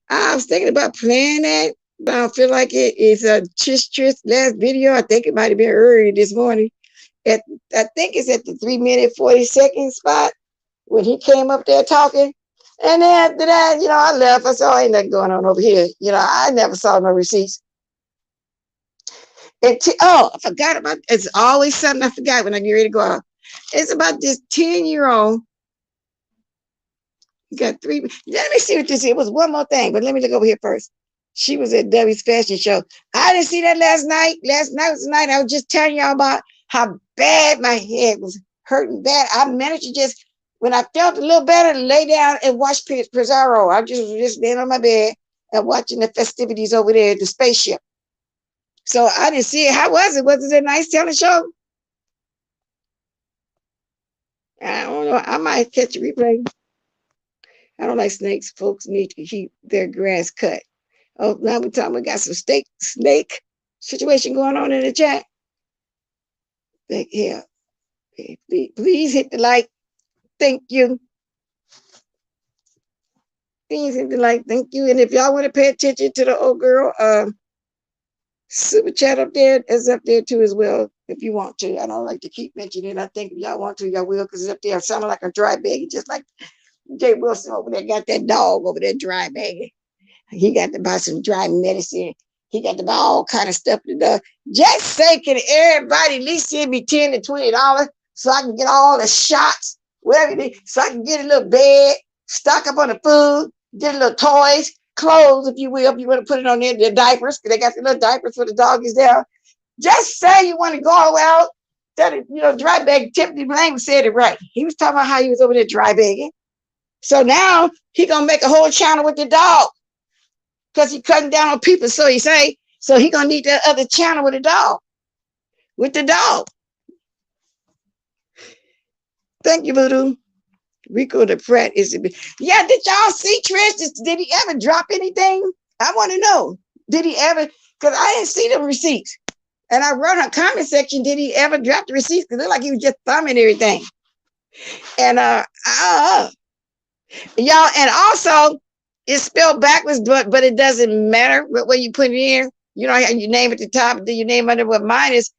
I was thinking about playing that, but I don't feel like it. It's a Trish last video. I think it might have been early this morning. I think it's at the 3-minute 40-second spot when he came up there talking. And then after that, you know, I left. I saw ain't nothing going on over here. You know, I never saw no receipts. And I forgot about it's always something I forgot when I get ready to go out. It's about this 10-year-old. You got 3. Let me see what this is. It was one more thing, but let me look over here first. She was at W's fashion show. I didn't see that last night. Last night was the night I was just telling y'all about how bad my head was hurting bad. I managed to just, when I felt a little better, lay down and watch Pizarro. I just laying on my bed and watching the festivities over there at the spaceship. So I didn't see it. How was it? Was it a nice talent show? I don't know. I might catch a replay. I don't like snakes. Folks need to keep their grass cut. Oh, now we got some snake situation going on in the chat. Yeah. Please hit the like. Thank you. Please hit the like. Thank you. And if y'all want to pay attention to the old girl, super chat up there is up there too as well. If you want to, I don't like to keep mentioning it. I think if y'all want to, y'all will, because it's up there. Sounding like a dry bag, just like Jay Wilson over there got that dog over there dry bagging. He got to buy some dry medicine. He got to buy all kind of stuff to do. Just say, can everybody at least send me $10 to $20 so I can get all the shots, whatever it is, so I can get a little bed, stock up on the food, get a little toys, clothes, if you will, if you want to put it on there, the diapers, because they got the little diapers for the doggies there. Just say you want to go out. That, dry bag. Tiffany Blaine said it right. He was talking about how he was over there dry bagging. So now he gonna make a whole channel with the dog because he cutting down on people. So he say, so he gonna need that other channel with the dog. With the dog. Thank you, Voodoo. Rico the Pratt is. Yeah, did y'all see Trish? Did he ever drop anything? I want to know. Did he ever? Because I didn't see the receipts. And I wrote her comment section, did he ever drop the receipts? Because it looked like he was just thumbing everything. And y'all, and also it's spelled backwards, but it doesn't matter what you put it in. You know how you name at the top, then you name under what mine is.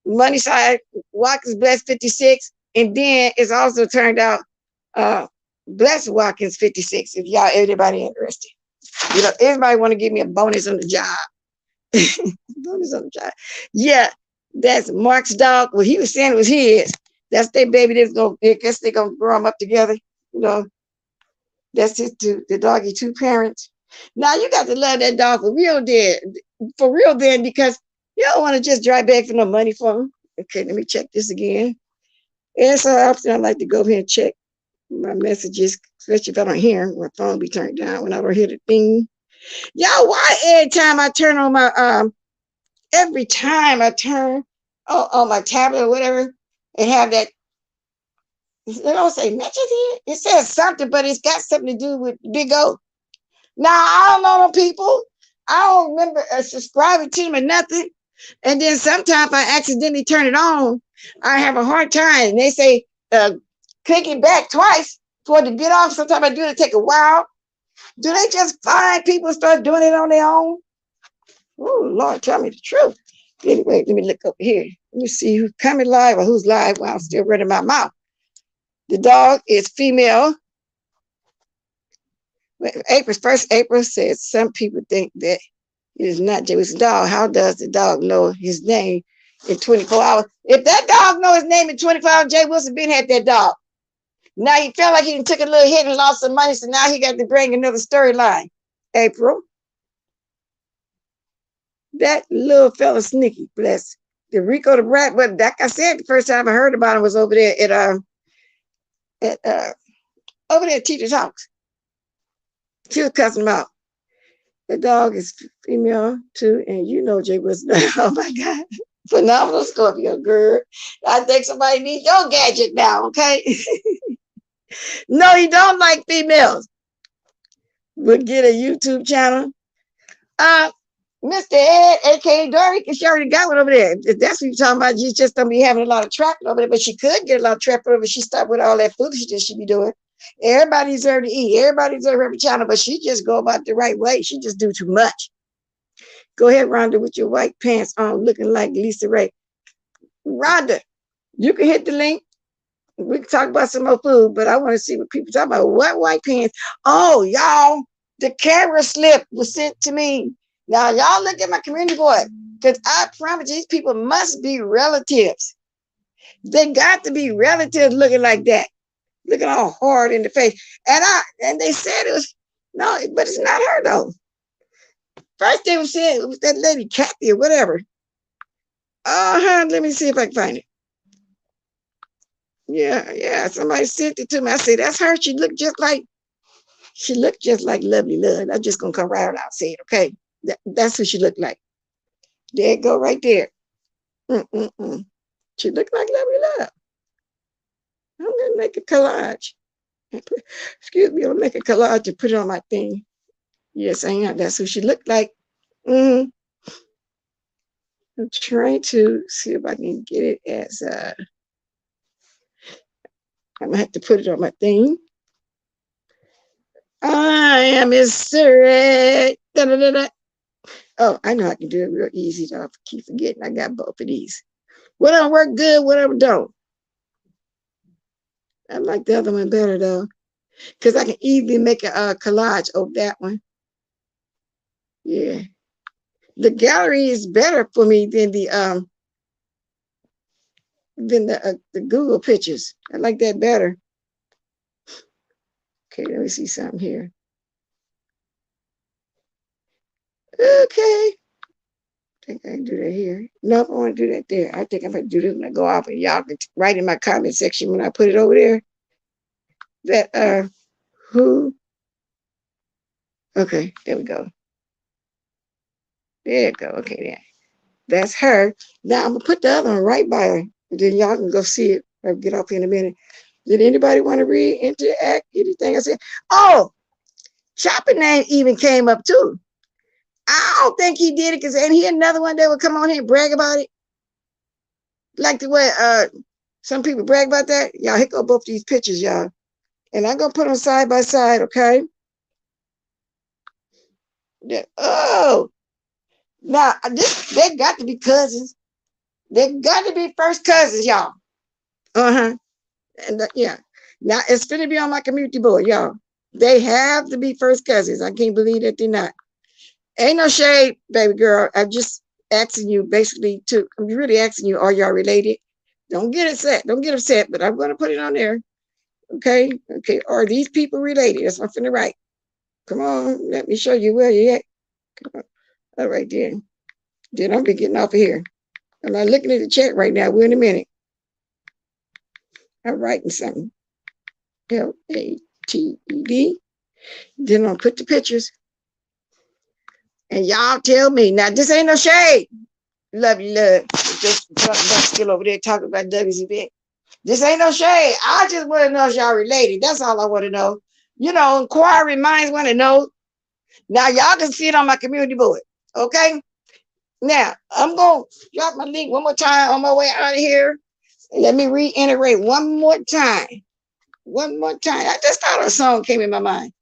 Money side, Watkins Bless 56. And then it's also turned out Bless Watkins 56, if y'all, everybody interested. Everybody want to give me a bonus on the job. Bonus on the job. Yeah, that's Mark's dog. What he was saying was his. That's their baby. I guess they're gonna grow them up together. That's it. The doggy two parents. Now you got to love that dog for real, then, because you don't want to just drive back for no money for him. Okay, let me check this again. And so often I like to go over here and check my messages, especially if I don't hear my phone be turned down when I don't hear the thing. Y'all, why every time I turn on my every time I turn on my tablet or whatever and have that, it don't say messages here. It says something, but it's got something to do with Big O. Now, I don't know them people. I don't remember subscribing to them or nothing. And then sometimes I accidentally turn it on. I have a hard time. And they say, click it back twice for it to get off. Sometimes I do it take a while. Do they just find people start doing it on their own? Oh, Lord, tell me the truth. Anyway, let me look over here. Let me see who's coming live or who's live while I'm still running my mouth. The dog is female. April says some people think that it is not James' dog. How does the dog know his name in 24 hours? If that dog know his name in 24 hours, Jay Wilson been had that dog. Now he felt like he took a little hit and lost some money, so now he got to bring another storyline. April. That little fella sneaky, bless. The Rico the Brat, but like I said, the first time I heard about him was over there at Teacher's house. She was cussing him out. The dog is female too, and Jay was oh my God. Phenomenal Scorpio girl. I think somebody needs your gadget now, okay? No, he don't like females. We'll get a YouTube channel. Mr. Ed, aka Dory, because she already got one over there. If that's what you're talking about, you just don't be having a lot of traffic over there, but she could get a lot of traffic over if she stopped with all that foolishness she be doing. Everybody deserves to eat. Everybody deserves every channel, but she just go about the right way. She just do too much. Go ahead, Rhonda, with your white pants on, looking like Lisa Ray. Rhonda, you can hit the link. We can talk about some more food, but I want to see what people talk about. What white pants? Oh, y'all, the camera slip was sent to me. Now, y'all look at my community board, because I promise these people must be relatives. They got to be relatives looking like that, looking all hard in the face. And they said it was, no, but it's not her, though. First they were saying it was that lady Kathy or whatever. Let me see if I can find it. Yeah, somebody sent it to me. I said, that's her. She looked just like Lovely Love. I'm just going to come right out and say it, okay? That's who she looked like. There it go right there. She looked like Lovely Love. I'm going to make a collage. Excuse me, I'll make a collage and put it on my thing. Yes, I am. That's who she looked like. I'm trying to see if I can get it as I'm going to have to put it on my thing. I am Mr. Oh, I know I can do it real easy. I keep forgetting I got both of these. What don't work good, whatever don't. I like the other one better though, because I can easily make a collage of that one. Yeah. The gallery is better for me than the Google pictures. I like that better. Okay, let me see something here. Okay. I think I can do that here. Nope, I want to do that there. I think I'm going to do this when I go off, and y'all can write in my comment section when I put it over there. That who? Okay, there we go. There you go. Okay, there. That's her. Now I'm gonna put the other one right by her, and then y'all can go see it. I'll get off in a minute. Did anybody want to read, interact, anything I said? Oh, Chopper name even came up too. I don't think he did it because ain't he another one that would come on here and brag about it? Like the way some people brag about that. Y'all, here go both these pictures, y'all. And I'm gonna put them side by side, okay? Yeah. Oh, now they got to be cousins. They got to be first cousins, y'all. Uh-huh. And yeah. Now it's gonna be on my community board, y'all. They have to be first cousins. I can't believe that they're not. Ain't no shade, baby girl. I'm just asking you basically I'm really asking you, are y'all related? Don't get upset. Don't get upset, but I'm gonna put it on there. Okay. Okay. Are these people related? That's what I'm finna write. Come on, let me show you where you at. Come on. All right, then. Then I'll be getting off of here. I'm not looking at the chat right now. We're in a minute. I'm writing something. LATED. Then I'll put the pictures. And y'all tell me. Now, this ain't no shade. Love you, love. Just still over there talking about WCB. This ain't no shade. I just want to know if y'all related. That's all I want to know. You know, inquiring minds want to know. Now, y'all can see it on my community board. Okay? Now, I'm going to drop my link one more time on my way out of here. Let me reiterate one more time. One more time. I just thought a song came in my mind.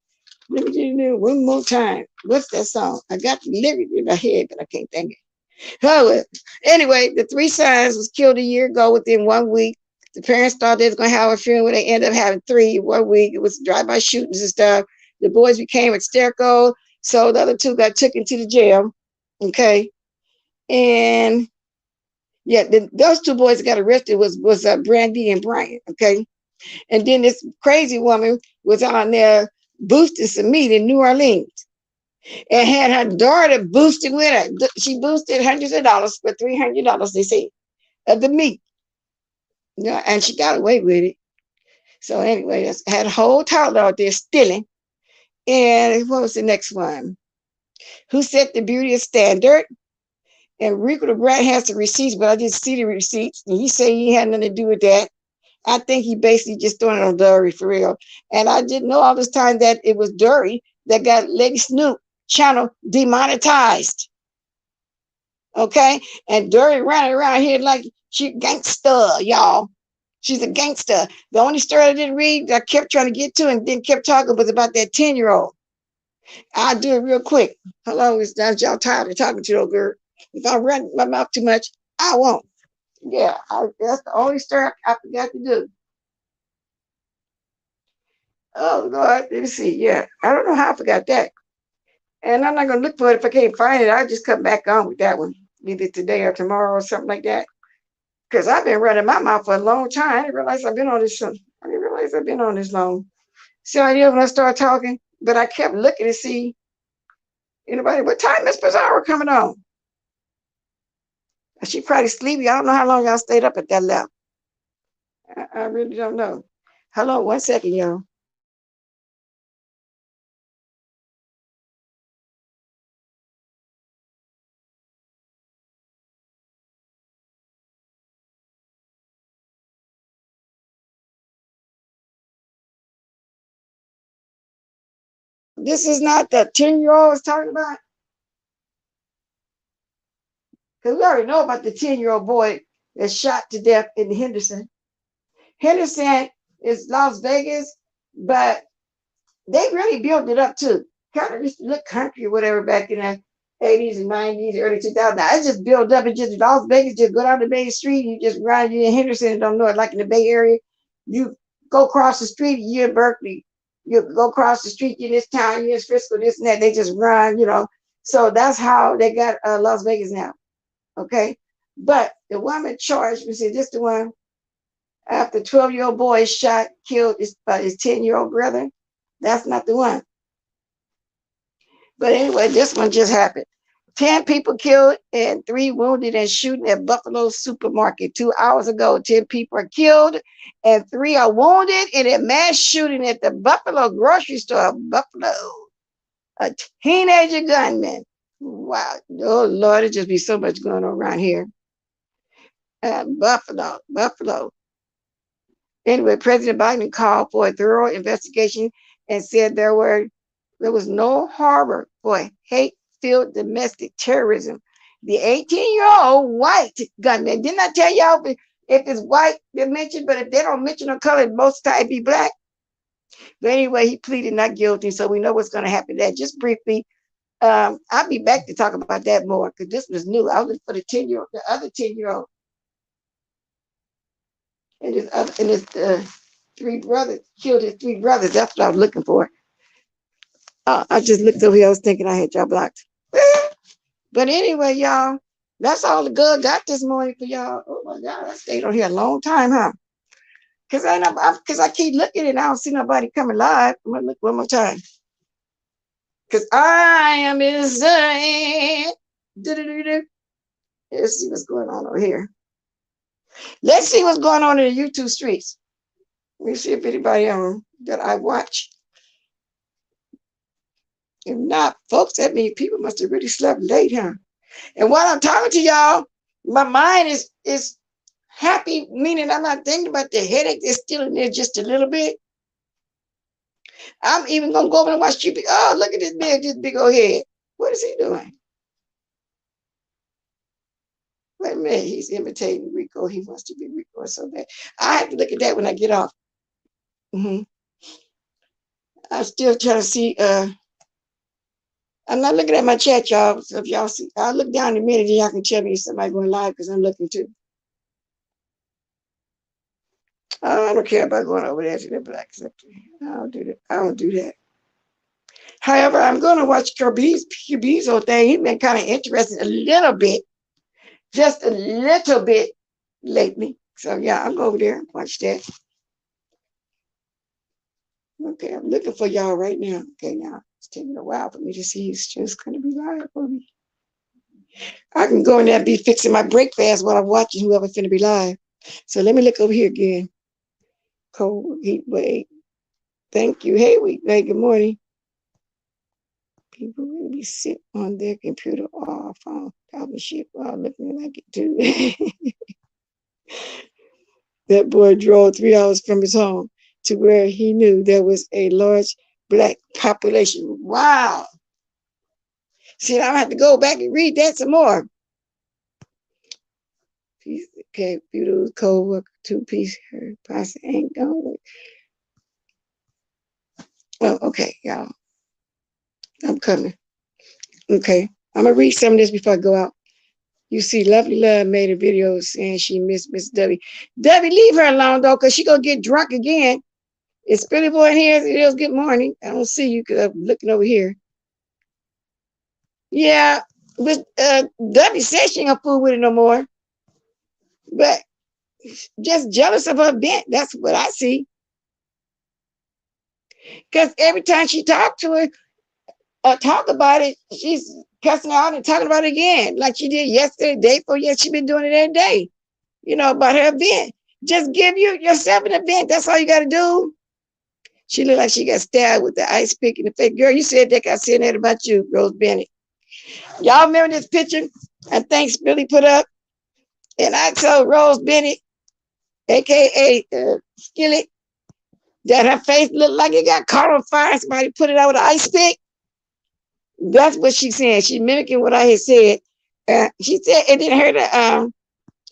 Let me do it one more time. What's that song? I got the lyrics in my head, but I can't think it. Oh, anyway, the three sons was killed a year ago within 1 week. The parents thought they was going to have a funeral. They ended up having three in 1 week. It was drive-by shootings and stuff. The boys became hysterical, so the other two got taken to the jail. Okay. And yeah, those two boys that got arrested was Brandy and Brian. Okay. And then this crazy woman was on there boosting some meat in New Orleans and had her daughter boosted with her. She boosted hundreds of dollars for $300, they say, of the meat. You know, and she got away with it. So anyway, I had a whole toddler out there stealing. And what was the next one? Who set the beauty standard? And Rico the Brat has the receipts, but I didn't see the receipts. And he said he had nothing to do with that. I think he basically just throwing it on Dory for real. And I didn't know all this time that it was Dory that got Lady Snoop channel demonetized. Okay? And Dory running around here like she gangster, y'all. She's a gangster. The only story I didn't read, I kept trying to get to and then kept talking was about that 10-year-old. I'll do it real quick. Hello, it's that y'all tired of talking to old girl. If I run my mouth too much, I won't. Yeah, that's the only story I forgot to do. Oh, Lord, let me see. Yeah, I don't know how I forgot that. And I'm not going to look for it if I can't find it. I'll just come back on with that one, either today or tomorrow or something like that. Because I've been running my mouth for a long time. I didn't realize I've been on this. I didn't realize I've been on this long. So I did when I started talking, but I kept looking to see anybody. What time is Pizarro coming on? She probably sleepy. I don't know how long y'all stayed up at that level. I really don't know. Hello, 1 second, y'all. This is not the 10-year-old I was talking about. Because we already know about the 10-year-old boy that shot to death in Henderson. Henderson is Las Vegas, but they really built it up too. Kind of just look country or whatever back in the 80s and 90s, early 2000s. Now, it's just built up and just Las Vegas, just go down the Bay Street, you just run, you in Henderson and don't know it, like in the Bay Area. You go across the street, you're in Berkeley. You go across the street, you're in this town, you're in Frisco, this and that. They just run, you know. So that's how they got Las Vegas now. Okay. But the woman charged, we see this the one after 12-year-old boy shot, killed his 10-year-old brother. That's not the one. But anyway, this one just happened. 10 people killed and 3 wounded in shooting at Buffalo supermarket 2 hours ago. 10 people are killed and 3 are wounded in a mass shooting at the Buffalo grocery store. Buffalo, a teenager gunman. Wow. Oh, Lord, it just be so much going on around here. Buffalo. Anyway, President Biden called for a thorough investigation and said there was no harbor for hate-filled domestic terrorism. The 18-year-old white gunman, didn't I tell y'all if it's white, they mentioned, but if they don't mention no color, most time be black. But anyway, he pleaded not guilty, so we know what's going to happen there. Just briefly, I'll be back to talk about that more because this was new. I was looking for the other 10-year-old, and his 3 brothers killed his 3 brothers. That's what I was looking for. I just looked over here. I was thinking I had y'all blocked. But anyway, y'all, that's all the good got this morning for y'all. Oh my God, I stayed on here a long time, huh? Because I keep looking and I don't see nobody coming live. I'm gonna look one more time. Because I am insane. Let's see what's going on over here. Let's see what's going on in the YouTube streets. Let me see if anybody that I watch. If not, folks, that means people must have really slept late, huh? And while I'm talking to y'all, my mind is happy, meaning I'm not thinking about the headache that's still in there just a little bit. I'm even gonna go over and watch TV. Oh, look at this big old head. What is he doing? Wait a minute, he's imitating Rico. He wants to be Rico so bad. I have to look at that when I get off. I'm still trying to see. I'm not looking at my chat, y'all. So if y'all see, I'll look down in a minute and y'all can tell me if somebody going live because I'm looking too. I don't care about going over there to the black sector. I don't do that. I don't do that. However, I'm going to watch QB's whole thing. He's been kind of interested a little bit, just a little bit lately. So yeah, I'll go over there and watch that. Okay, I'm looking for y'all right now. Okay, now it's taking a while for me to see who's just going to be live for me. I can go in there and be fixing my breakfast while I'm watching whoever finna be live. So let me look over here again. Cold heat wave. Thank you. Hey, good morning. People really be sitting on their computer or phone, talking shit while looking like it too. That boy drove 3 hours from his home to where he knew there was a large black population. Wow. See, I have to go back and read that some more. Okay, beautiful co-worker, 2-piece, her pasta ain't going. Oh, okay, y'all. I'm coming. Okay, I'm gonna read some of this before I go out. You see, Lovely Love made a video saying she missed Miss Debbie. Debbie, leave her alone though, cause she gonna get drunk again. It's Billy Boy in here. It is good morning. I don't see you because I'm looking over here. Yeah, but Debbie said she ain't gonna fool with it no more. But just jealous of her bent. That's what I see. Because every time she talked to her, talk about it, she's cussing out and talking about it again, like she did yesterday, day before. Yes, she's been doing it every day. You know, about her event. Just give yourself an event. That's all you got to do. She looked like she got stabbed with the ice pick in the face. Girl, you said that. I said that about you, Rose Bennett. Y'all remember this picture I think Billy put up? And I told Rose Bennett, a.k.a. Skillet, that her face looked like it got caught on fire. Somebody put it out with an ice pick. That's what she's saying. She's mimicking what I had said. She said it didn't hurt her.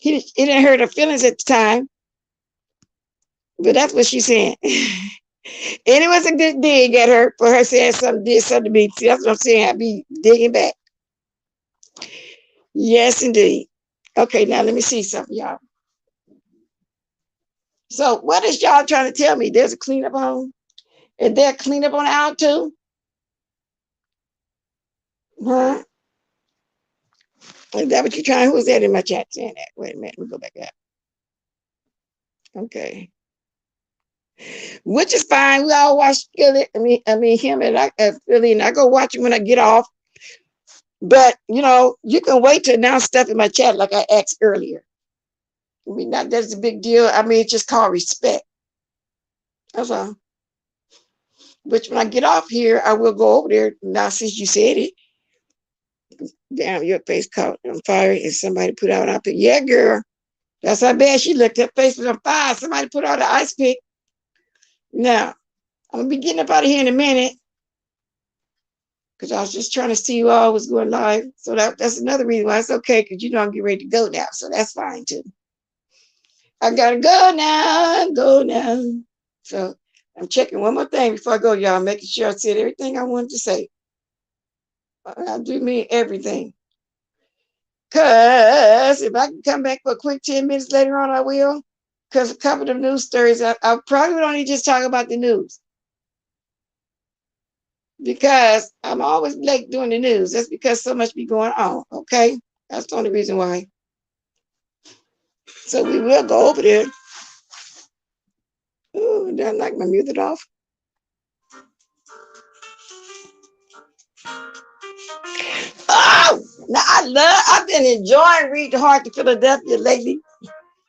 It didn't hurt her feelings at the time. But that's what she's saying. And it was a good dig at her for her saying something, did something to me. See, that's what I'm saying. I be digging back. Yes, indeed. Okay, now let me see something, y'all. So what is y'all trying to tell me? There's a cleanup on? Is there a cleanup on the out too? Huh? Is that what you're trying? Who's that in my chat saying that? Wait a minute, we go back up. Okay. Which is fine. We all watch Skillet. I mean him and Philly, and I go watch him when I get off. But you know, you can wait to announce stuff in my chat like I asked earlier. I mean, not that's a big deal. I mean, it's just called respect. That's all. Which when I get off here, I will go over there. Now, since you said it, damn, your face caught on fire, and somebody put out our pick. Yeah, girl, that's how bad she looked. Her face was on fire. Somebody put out an ice pick. Now, I'm gonna be getting up out of here in a minute because I was just trying to see who all was going live. So that's another reason why it's okay, because you know I'm getting ready to go now, so that's fine too. I gotta go now, go now. So I'm checking one more thing before I go, y'all, making sure I said everything I wanted to say. I do mean everything. Because if I can come back for a quick 10 minutes later on, I will. Because a couple of news stories, I probably would only just talk about the news. Because I'm always late doing the news. That's because so much be going on, okay? That's the only reason why. So we will go over there. Ooh, did I knock my music off? Oh, now I've been enjoying Read the Heart to Philadelphia lately.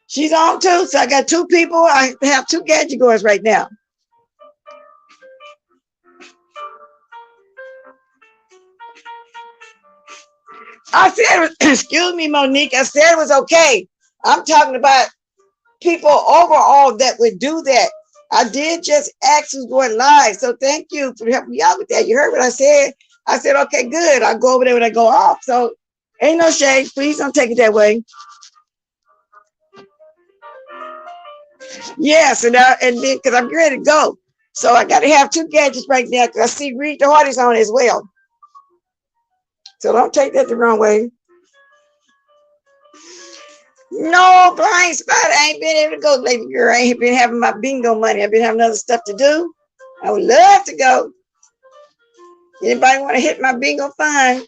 She's on too, so I got two people. I have two gadget goers right now. I said, excuse me, Monique. I said it was okay. I'm talking about people overall that would do that. I did just ask who's going live, so thank you for helping me out with that. You heard what I said. I said, okay, good. I'll go over there when I go off. So ain't no shade. Please don't take it that way. Yeah, so now, and then, because I'm ready to go. So I got to have two gadgets right now, because I see Read the Heart is on as well. So don't take that the wrong way. No, blind spot. I ain't been able to go lately, girl. I ain't been having my bingo money. I've been having other stuff to do. I would love to go. Anybody want to hit my bingo? Fine.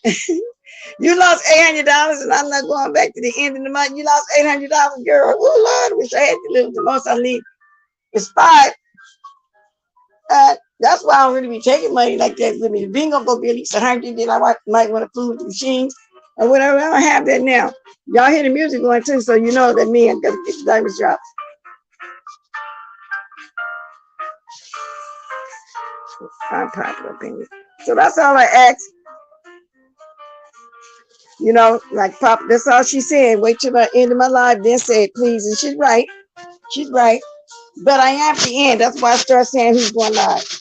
You lost $800 and I'm not going back to the end of the month. You lost $800, girl. Oh, Lord, I wish I had to lose. The most I need is $5. That's why I don't really be taking money like that with me. The bingo go be at least 100. Then I might want to fool with the machines or whatever. I don't have that now. Y'all hear the music going too, so you know that me, I'm going to get the diamonds dropped. Unpopular opinion. So that's all I ask. You know, like Pop, that's all she said. Wait till the end of my life, then say it, please. And she's right. She's right. But I am at the end. That's why I start saying who's going live.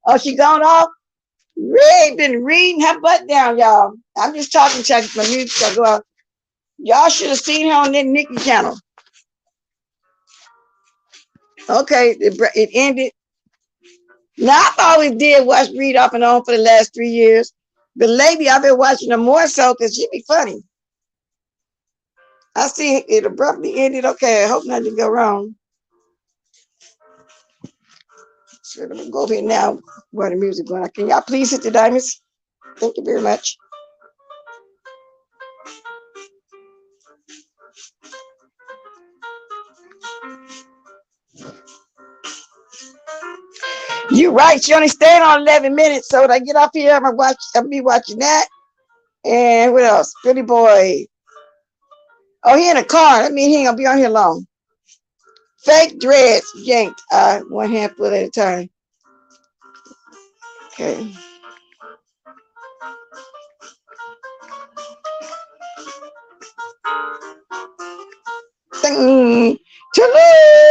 Oh, she gone off? Really been reading her butt down, y'all. I'm just talking to my music. I go out. Y'all should have seen her on that Nikki channel. Okay, it ended. Now, I've always did watch Read off and on for the last 3 years. But lately, I've been watching her more so because she be funny. I see it abruptly ended. Okay, I hope nothing didn't go wrong. So I'm going to go over here now where the music going. Can y'all please hit the diamonds? Thank you very much. You're right. She only stayed on 11 minutes. So when I get off here, I'll be watching that. And what else? Pretty boy. Oh, he in a car. That means he ain't gonna be on here long. Fake dreads yanked. One handful at a time. Okay. Toulouse.